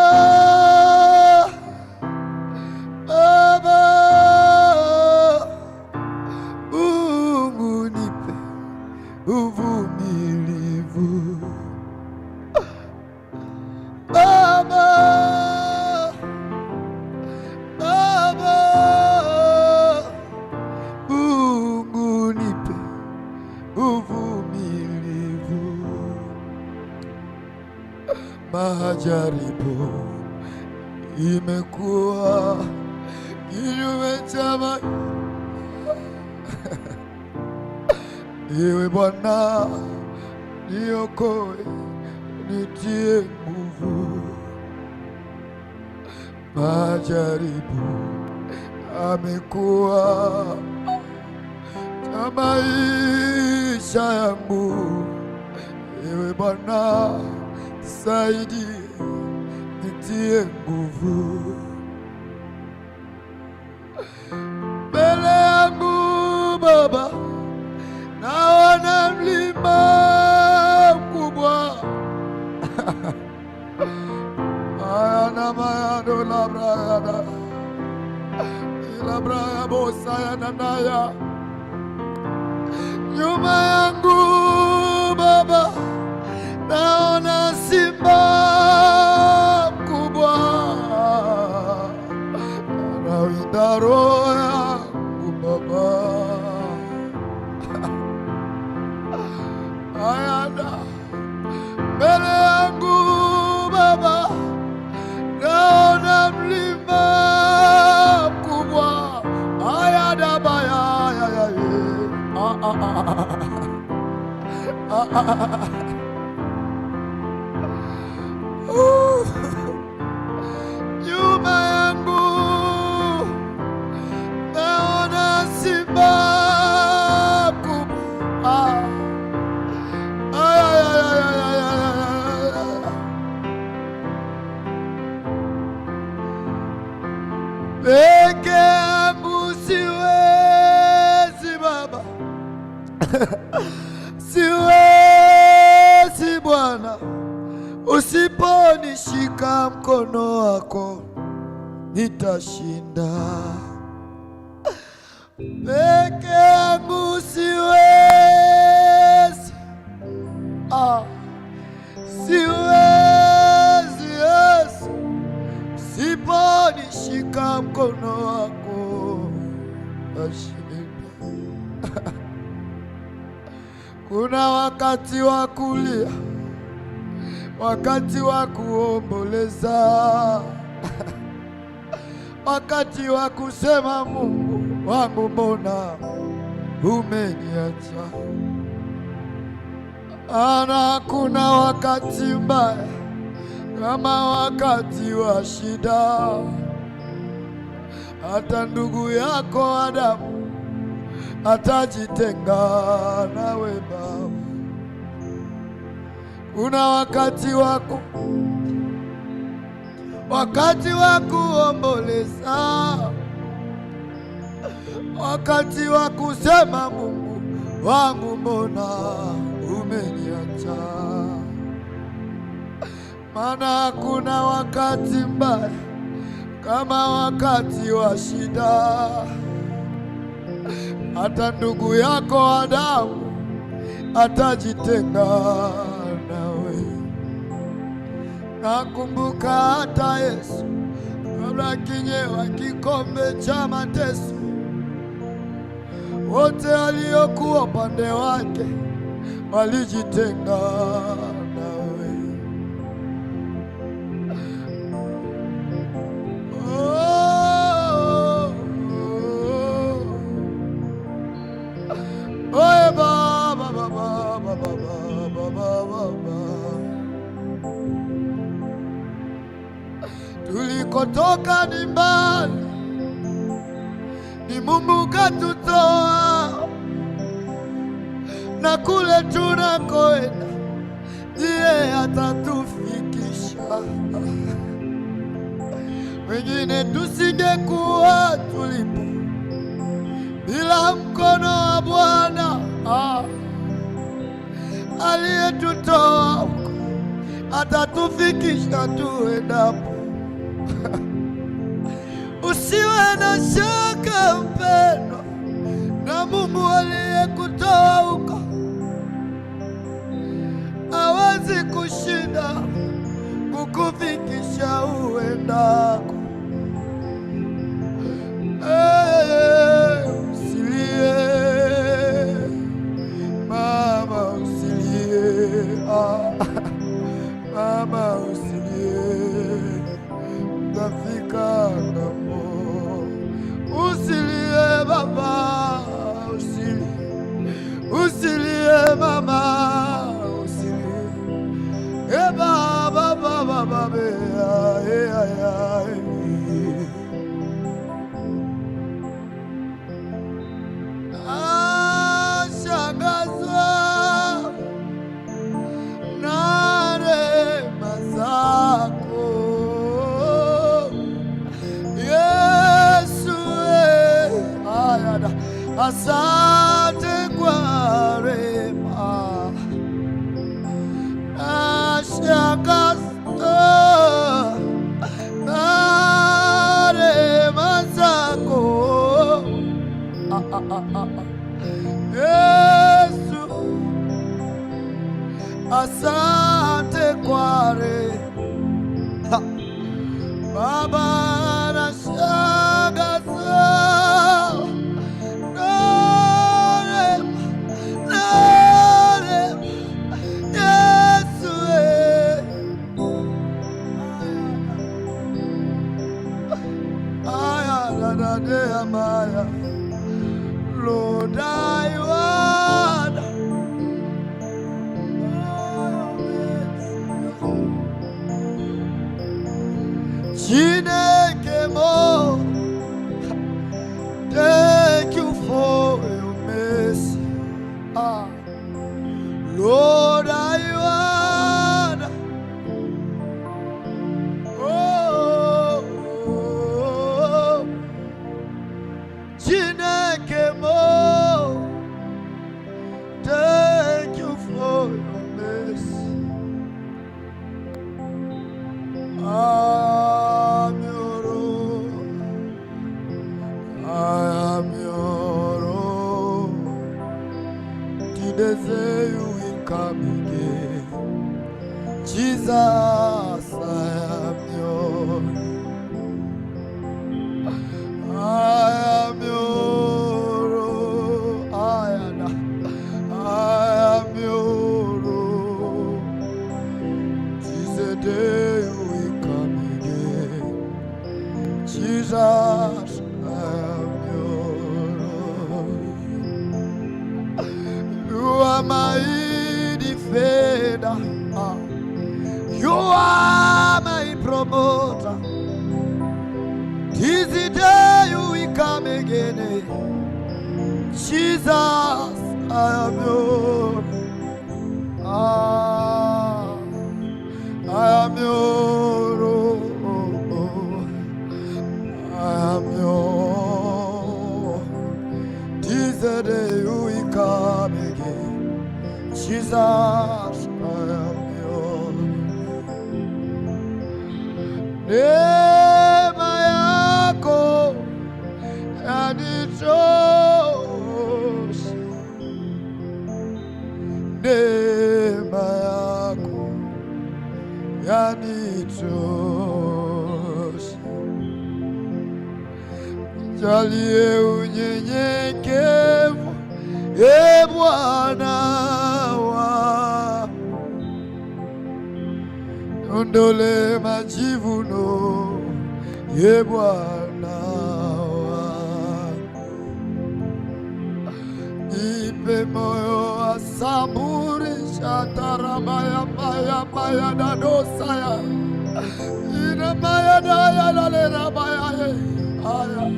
Baba, Mungu nipe uvumilivu, Baba, Baba, Mungu nipe uvumilivu. Majaribu imekuwa kinyume chama, ewe Bwana niokoe, nitie nguvu. Majaribu amekuwa cha maisha yangu, ewe Bwana nisaidie, nitie nguvu. Mbele yangu Baba naona mlima mkubwa ayana mayado labrayada ilabraya bosayana naya. Nyuma yangu Baba naona simba mkubwa anawinda roho yangu Baba. Ayada mbele yangu Baba naona mlima mkubwa ayada baya nyuma yangu naona simba mkubwa peke yangu siwezi Baba, siwezi Bwana. usiponishika mkono wako nitashinda. Peke yangu siwezi, siwezi Yesu, usiponishika mkono wako nitashinda. Kuna wakati wa kulia, wakati wa kuomboleza, wakati wa kusema Mungu wangu mbona umeniacha. Ana kuna wakati mbaya kama wakati wa shida, hata ndugu yako Adamu atajitenga nawe Baba. Kuna wakati wa kuomboleza, wakati wa kusema Mungu wangu mbona umeniacha. Maana kuna wakati mbaya kama wakati wa shida, hata ndugu yako Adamu atajitenga nawe. Nakumbuka hata Yesu kabla kinyewa kikombe cha mateso, wote aliokuwa upande wake walijitenga nawe. Oye Baba, Baba, Baba, Baba, Baba. Tulikotoka ni mbali, ni Mungu katutoa, na kule tunakoenda ndiye atatufikisha. Wengine tusingekuwa tulipo bila mkono wa Bwana aliyetutoa huko, atatufikisha tuendapo. Usiwe na shaka mpendwa, na Mungu aliyekutoa huko hawezi kushinda kukufikisha uendako. Usilie mama, usilie mama, usilie, utafika ng'ambo. Usilie baba, usilie mama, usilie baba, baba, baba, shangazwa na rehema zako Yesu. Asante kwa rehema, nashangazwa na rehema zako Yesu. Asante kwa rehema Baba, nashangazwa Maya, Lord, I want Chineke mo, thank you for your mercy. Lord, I want Chineke mo, thank you for your mercy. Chidezeyu ikamige. Jesus, I am yours. I am yours. I am yours. Chidezeyu ikamige. Jesus, I am yours. You are my defender. You are my promoter. This day you will come again. Jesus, I am yours. I am yours. I am yours. This day you will come again. Jesus, I am yours. Neema yako yanitosha. Neema yako yanitosha. Jalie unyenyekevu, Bwana wangu. Ondole majivuno, Bwana wangu. Nipe moyo wa saburi, shatarabaya maya maya dadosaya. Ina maya daya lalera maya aya.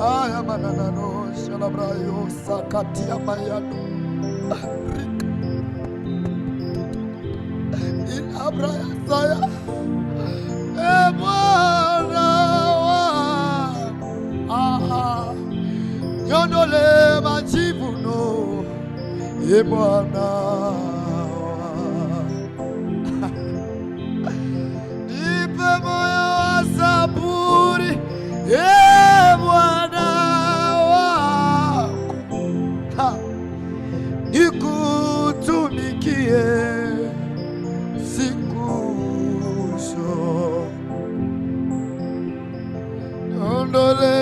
Aya mananano shalabrayo sakatia mayano. Abraya saya, Bwana wangu, nyondole majivuno, Bwana wangu. Nipe moyo wa saburi, Bwana wangu, nikutumikie ondole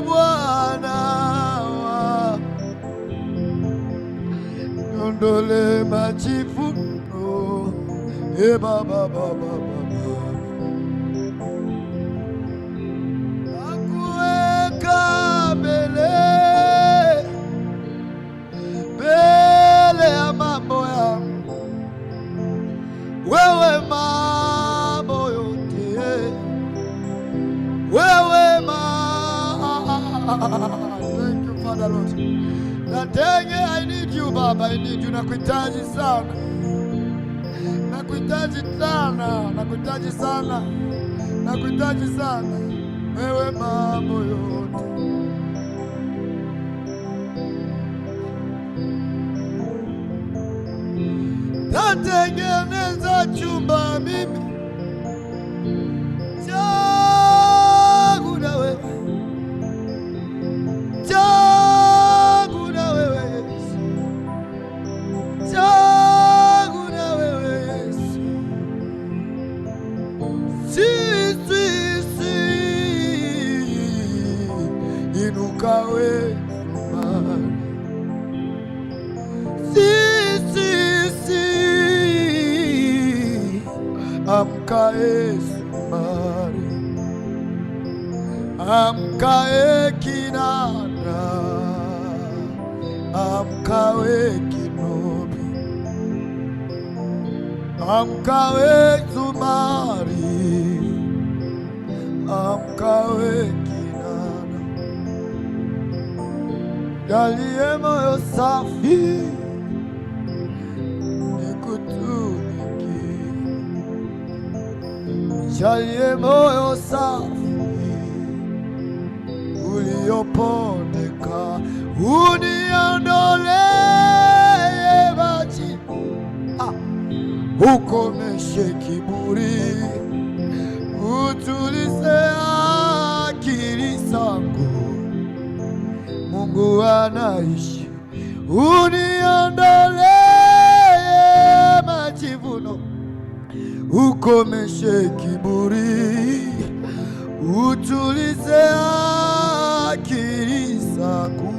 Bwana wangu, ondole majivuno, Baba nakuweka mbele ya mambo yangu, wewe mambo yote, wewe Thank you, Father Lord. Natenge, I need you, Baba, I need you. Nakuhitaji sana. Nakuhitaji sana. Nakuhitaji sana. Nakuhitaji sana. Wewe mambo yote. Natengeneza chumba mimi changu na wewe, changu na wewe, changu na wewe, si inuka wewe amka Sumari, amka Kinana, amka Kinobi, amka Sumari, amka Kinana. Jalie moyo safi nikutumikie, jalie moyo safi uliopondeka, uniondolee majibu, ukomeshe kiburi, utulize akili zangu. Mungu Mungu anaishi. Uniondolee majivuno, ukomeshe kiburi, utulize akili zangu.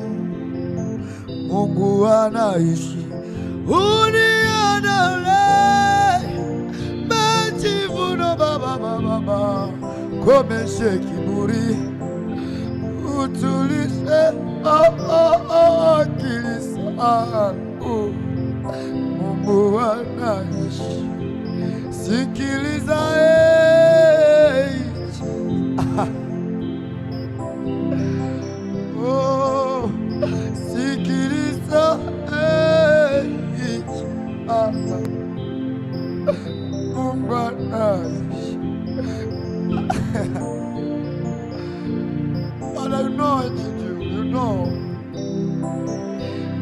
Mungu anaishi. Uniondolee majivuno baba, komeshe kiburi, utulize akili zangu. Mungu anaishi. Sikiliza oh, sikiliza Mungu anaishi. Father, you know I need you.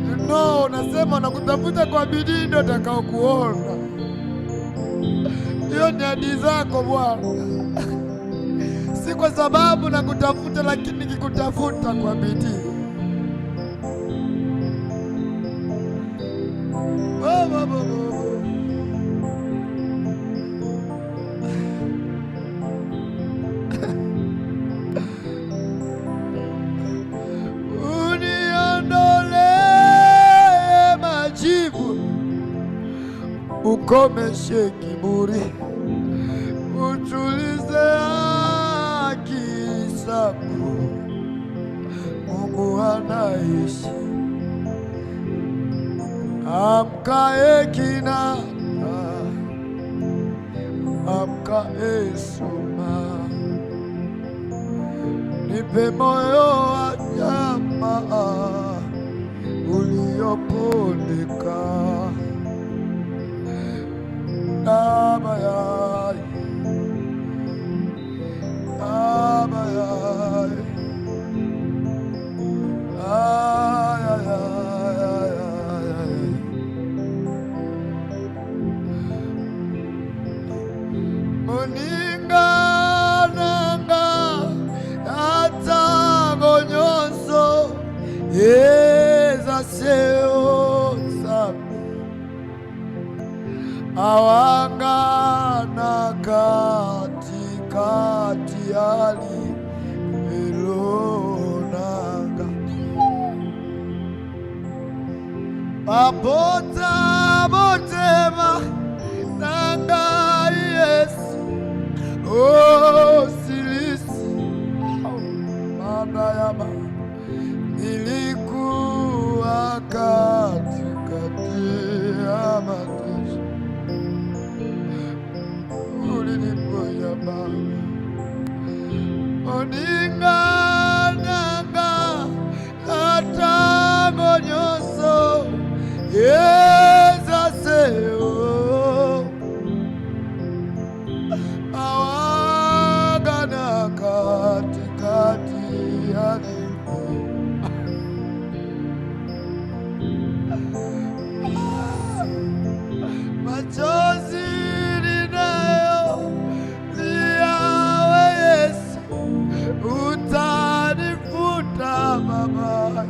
You know, nasema nakutafuta kwa bidii ndio utakao kuona. Hiyo ni ahadi zako Bwana. Si kwa sababu nakutafuta, lakini nikikutafuta kwa bidii. Uniondolee majivu, ukomeshe kiburi, utulize akili zangu. Mungu anaishi. Amka kinanda, amka soma, nipe moyo wa jamaa uliopondeka. Moninga nanga atangonyoso eza seo sabu awangana katikati ali elonanga papota motema nanga Yesu. Oh, silisi madayama, nilikuwa katikati ya mateso, uliniponya Baba. Moninga nanga atangonyoso eza seo awagana katikati ya machozi ninayo liawe Yesu, utanifuta Baba.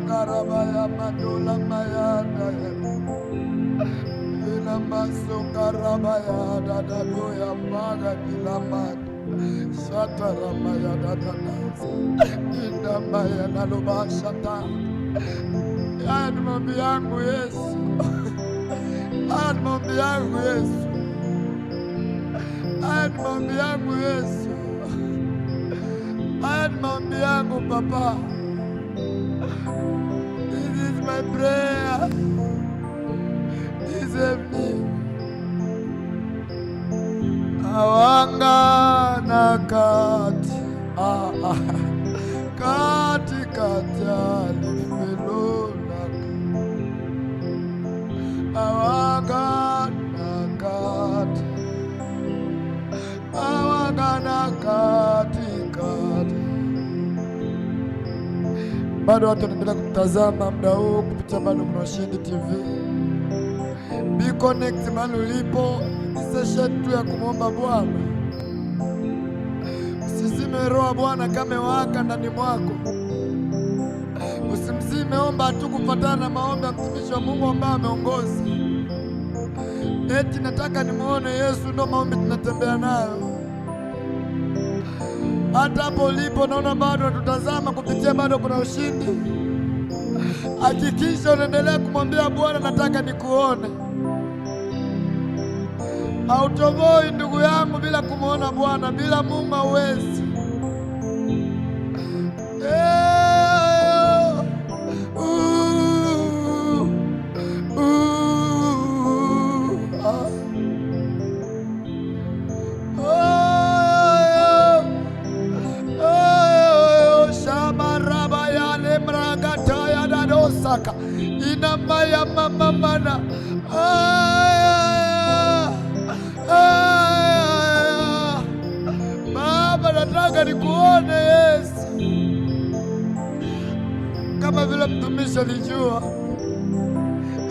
Karabaya madola mayanda ya ila maso karabaya dada doya maga dilamat sataramaya dada nasa inda maya naloba shata. Yani maombi yangu Yesu, yani maombi yangu Yesu, yani maombi yangu Yesu, yani maombi yangu Papa. my prayer this evening. Awanga na kati kati kati alifelona. Awanga na kati kati. Bado watu wanaendelea kutazama muda huu kupitia bado kuna Ushindi TV. Be connect mahali ulipo. Ni session tu ya kumwomba Bwana. Usizime roho Bwana kama waka ndani mwako. Usimzime, omba tu kufuatana na maombi ya mtumishi wa Mungu ambaye ameongoza. Eti nataka nimuone Yesu, ndio maombi tunatembea nayo. Hata hapo ulipo naona bado tutazama kupitia bado kuna Ushindi. Hakikisha unaendelea kumwambia Bwana, nataka nikuone. Hautoboi ndugu yangu bila kumuona Bwana, bila Mungu hauwezi. Inamaya mama mana Baba, nataka nikuone Yesu, kama vile mtumishi alijua.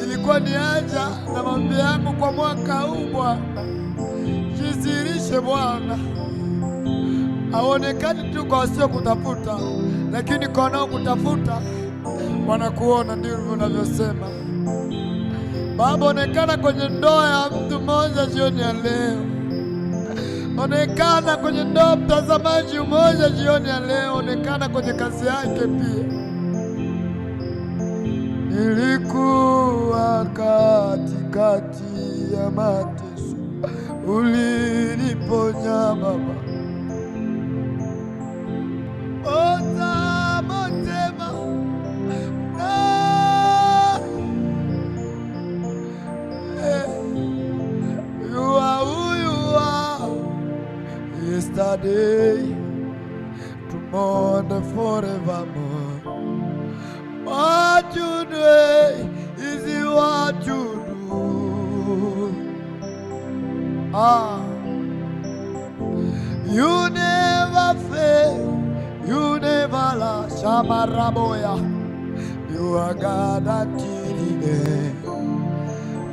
Ilikuwa ni haja na maombi yangu kwa mwaka huu. Bwana, jidhihirishe Bwana, aonekane tu kwa wasio kutafuta, lakini kwa wanao kutafuta wanakuona. Ndivyo unavyosema Baba. Onekana kwenye ndoa ya mtu mmoja jioni ya leo. Onekana kwenye ndoa mtazamaji mmoja jioni ya leo. Onekana kwenye kazi yake pia. Nilikuwa katikati ya mateso, uliniponya Baba. Yesterday, tomorrow, forevermore. What you do is what you do. You never fail, you never lie. Shamaraboya, you are God until the end.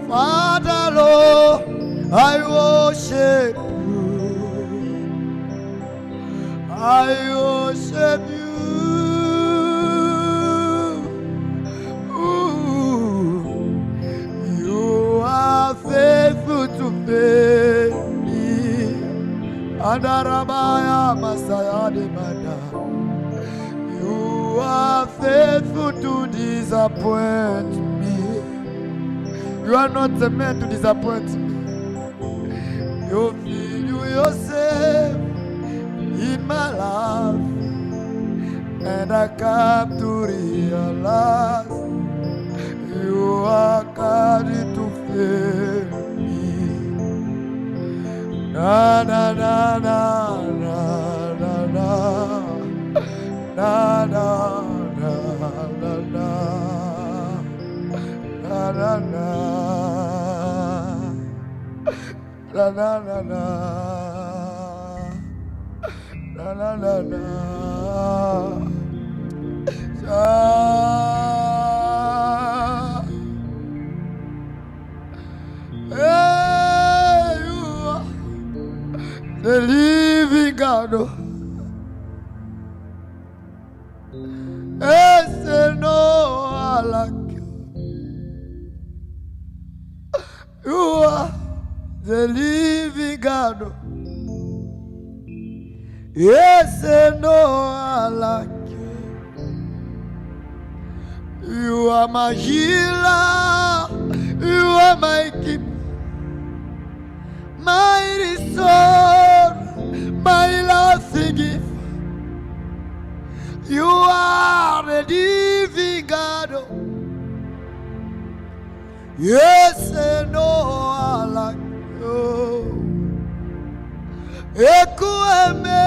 Father Lord, I worship you. I worship you. Ooh, you are faithful to fail me. Andarabaya Masaya de Mada. You are faithful to disappoint me. You are not a man to disappoint me. You feel yourself in my life, and I come to realize you are coming to fail me. Na na na na na na na na na na na na na na na. La la la la. Hey, you are the living God. There's no one like you. You are the living God. Yes, and no one like you. You are my healer, you are my keeper, my restorer, my laughing giver. You are the living God. Yes, no like you. Ekueme,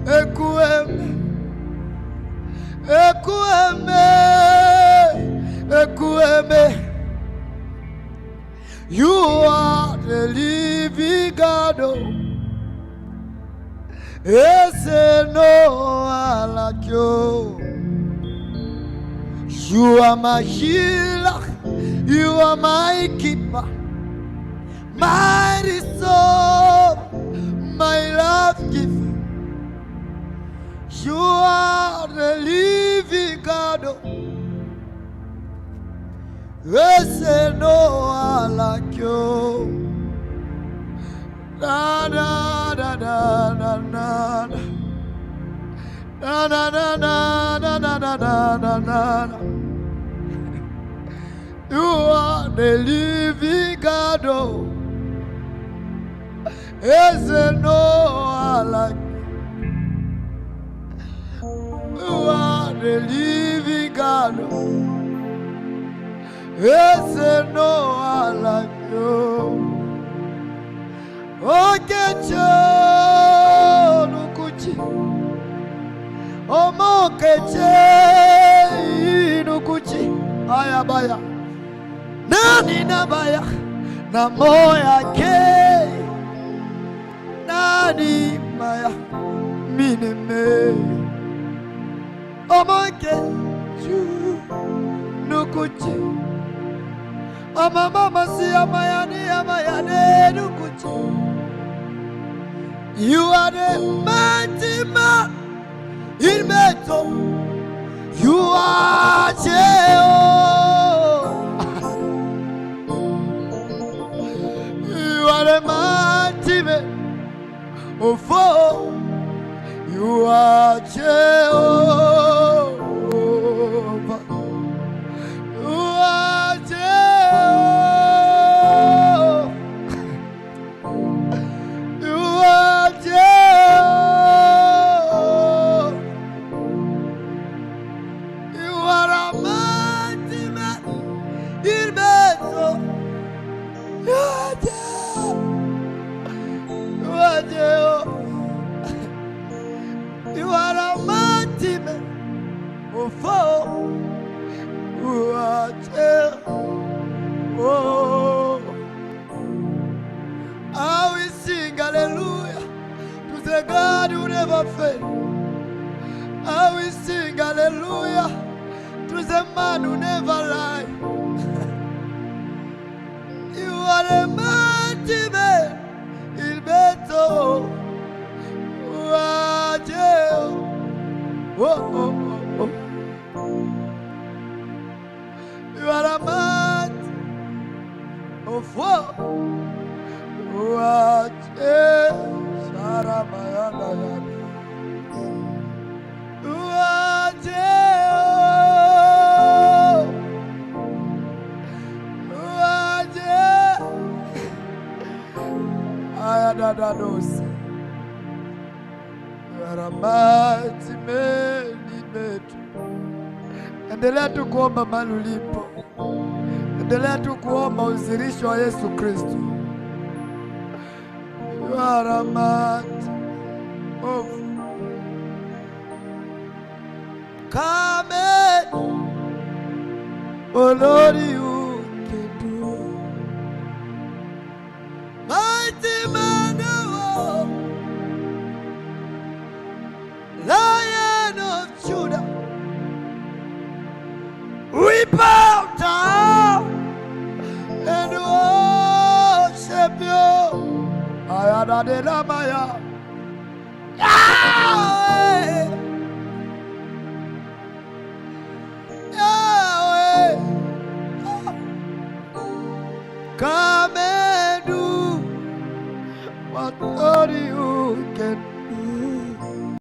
ekueme, ekueme, ekueme. You are the living God. Yes, no like you. You are my healer. You are my keeper. My soul, my love giver. You are the living God. Yes, no like you. Na na na na na na na na na na na na na na. You are the living God. Yes, no like you are the living God. Yes, no like you. Okecho nukuchi, omokeche nukuchi, ayabaya, nani nabaya, na moya ke, nani maya, minime, omokechu nukuchi, mama si amayane nukuchi. You are the mighty man in battle. You are Jehovah. You are the mighty man of all. You are Jehovah. You are Jehovah. You are a mighty man of all. You are Jehovah. I will sing hallelujah to the God who never fails. I will sing hallelujah to the man who never lies. You are a mighty man in battle. You are Jehovah. Oh, oh, oh, oh. You are a man of war. You are Jehovah. You are Jehovah. You are Jehovah. Ayadadados. You are a mighty man in battle. Endelea tu kuomba mahali ulipo. Endelea tu kuomba uzirisho wa Yesu Kristo. You are a mighty of come in. Oh Lord, you can do. Mighty man of Lion of Judah. We bow down and worship you. Ayada de la Maya.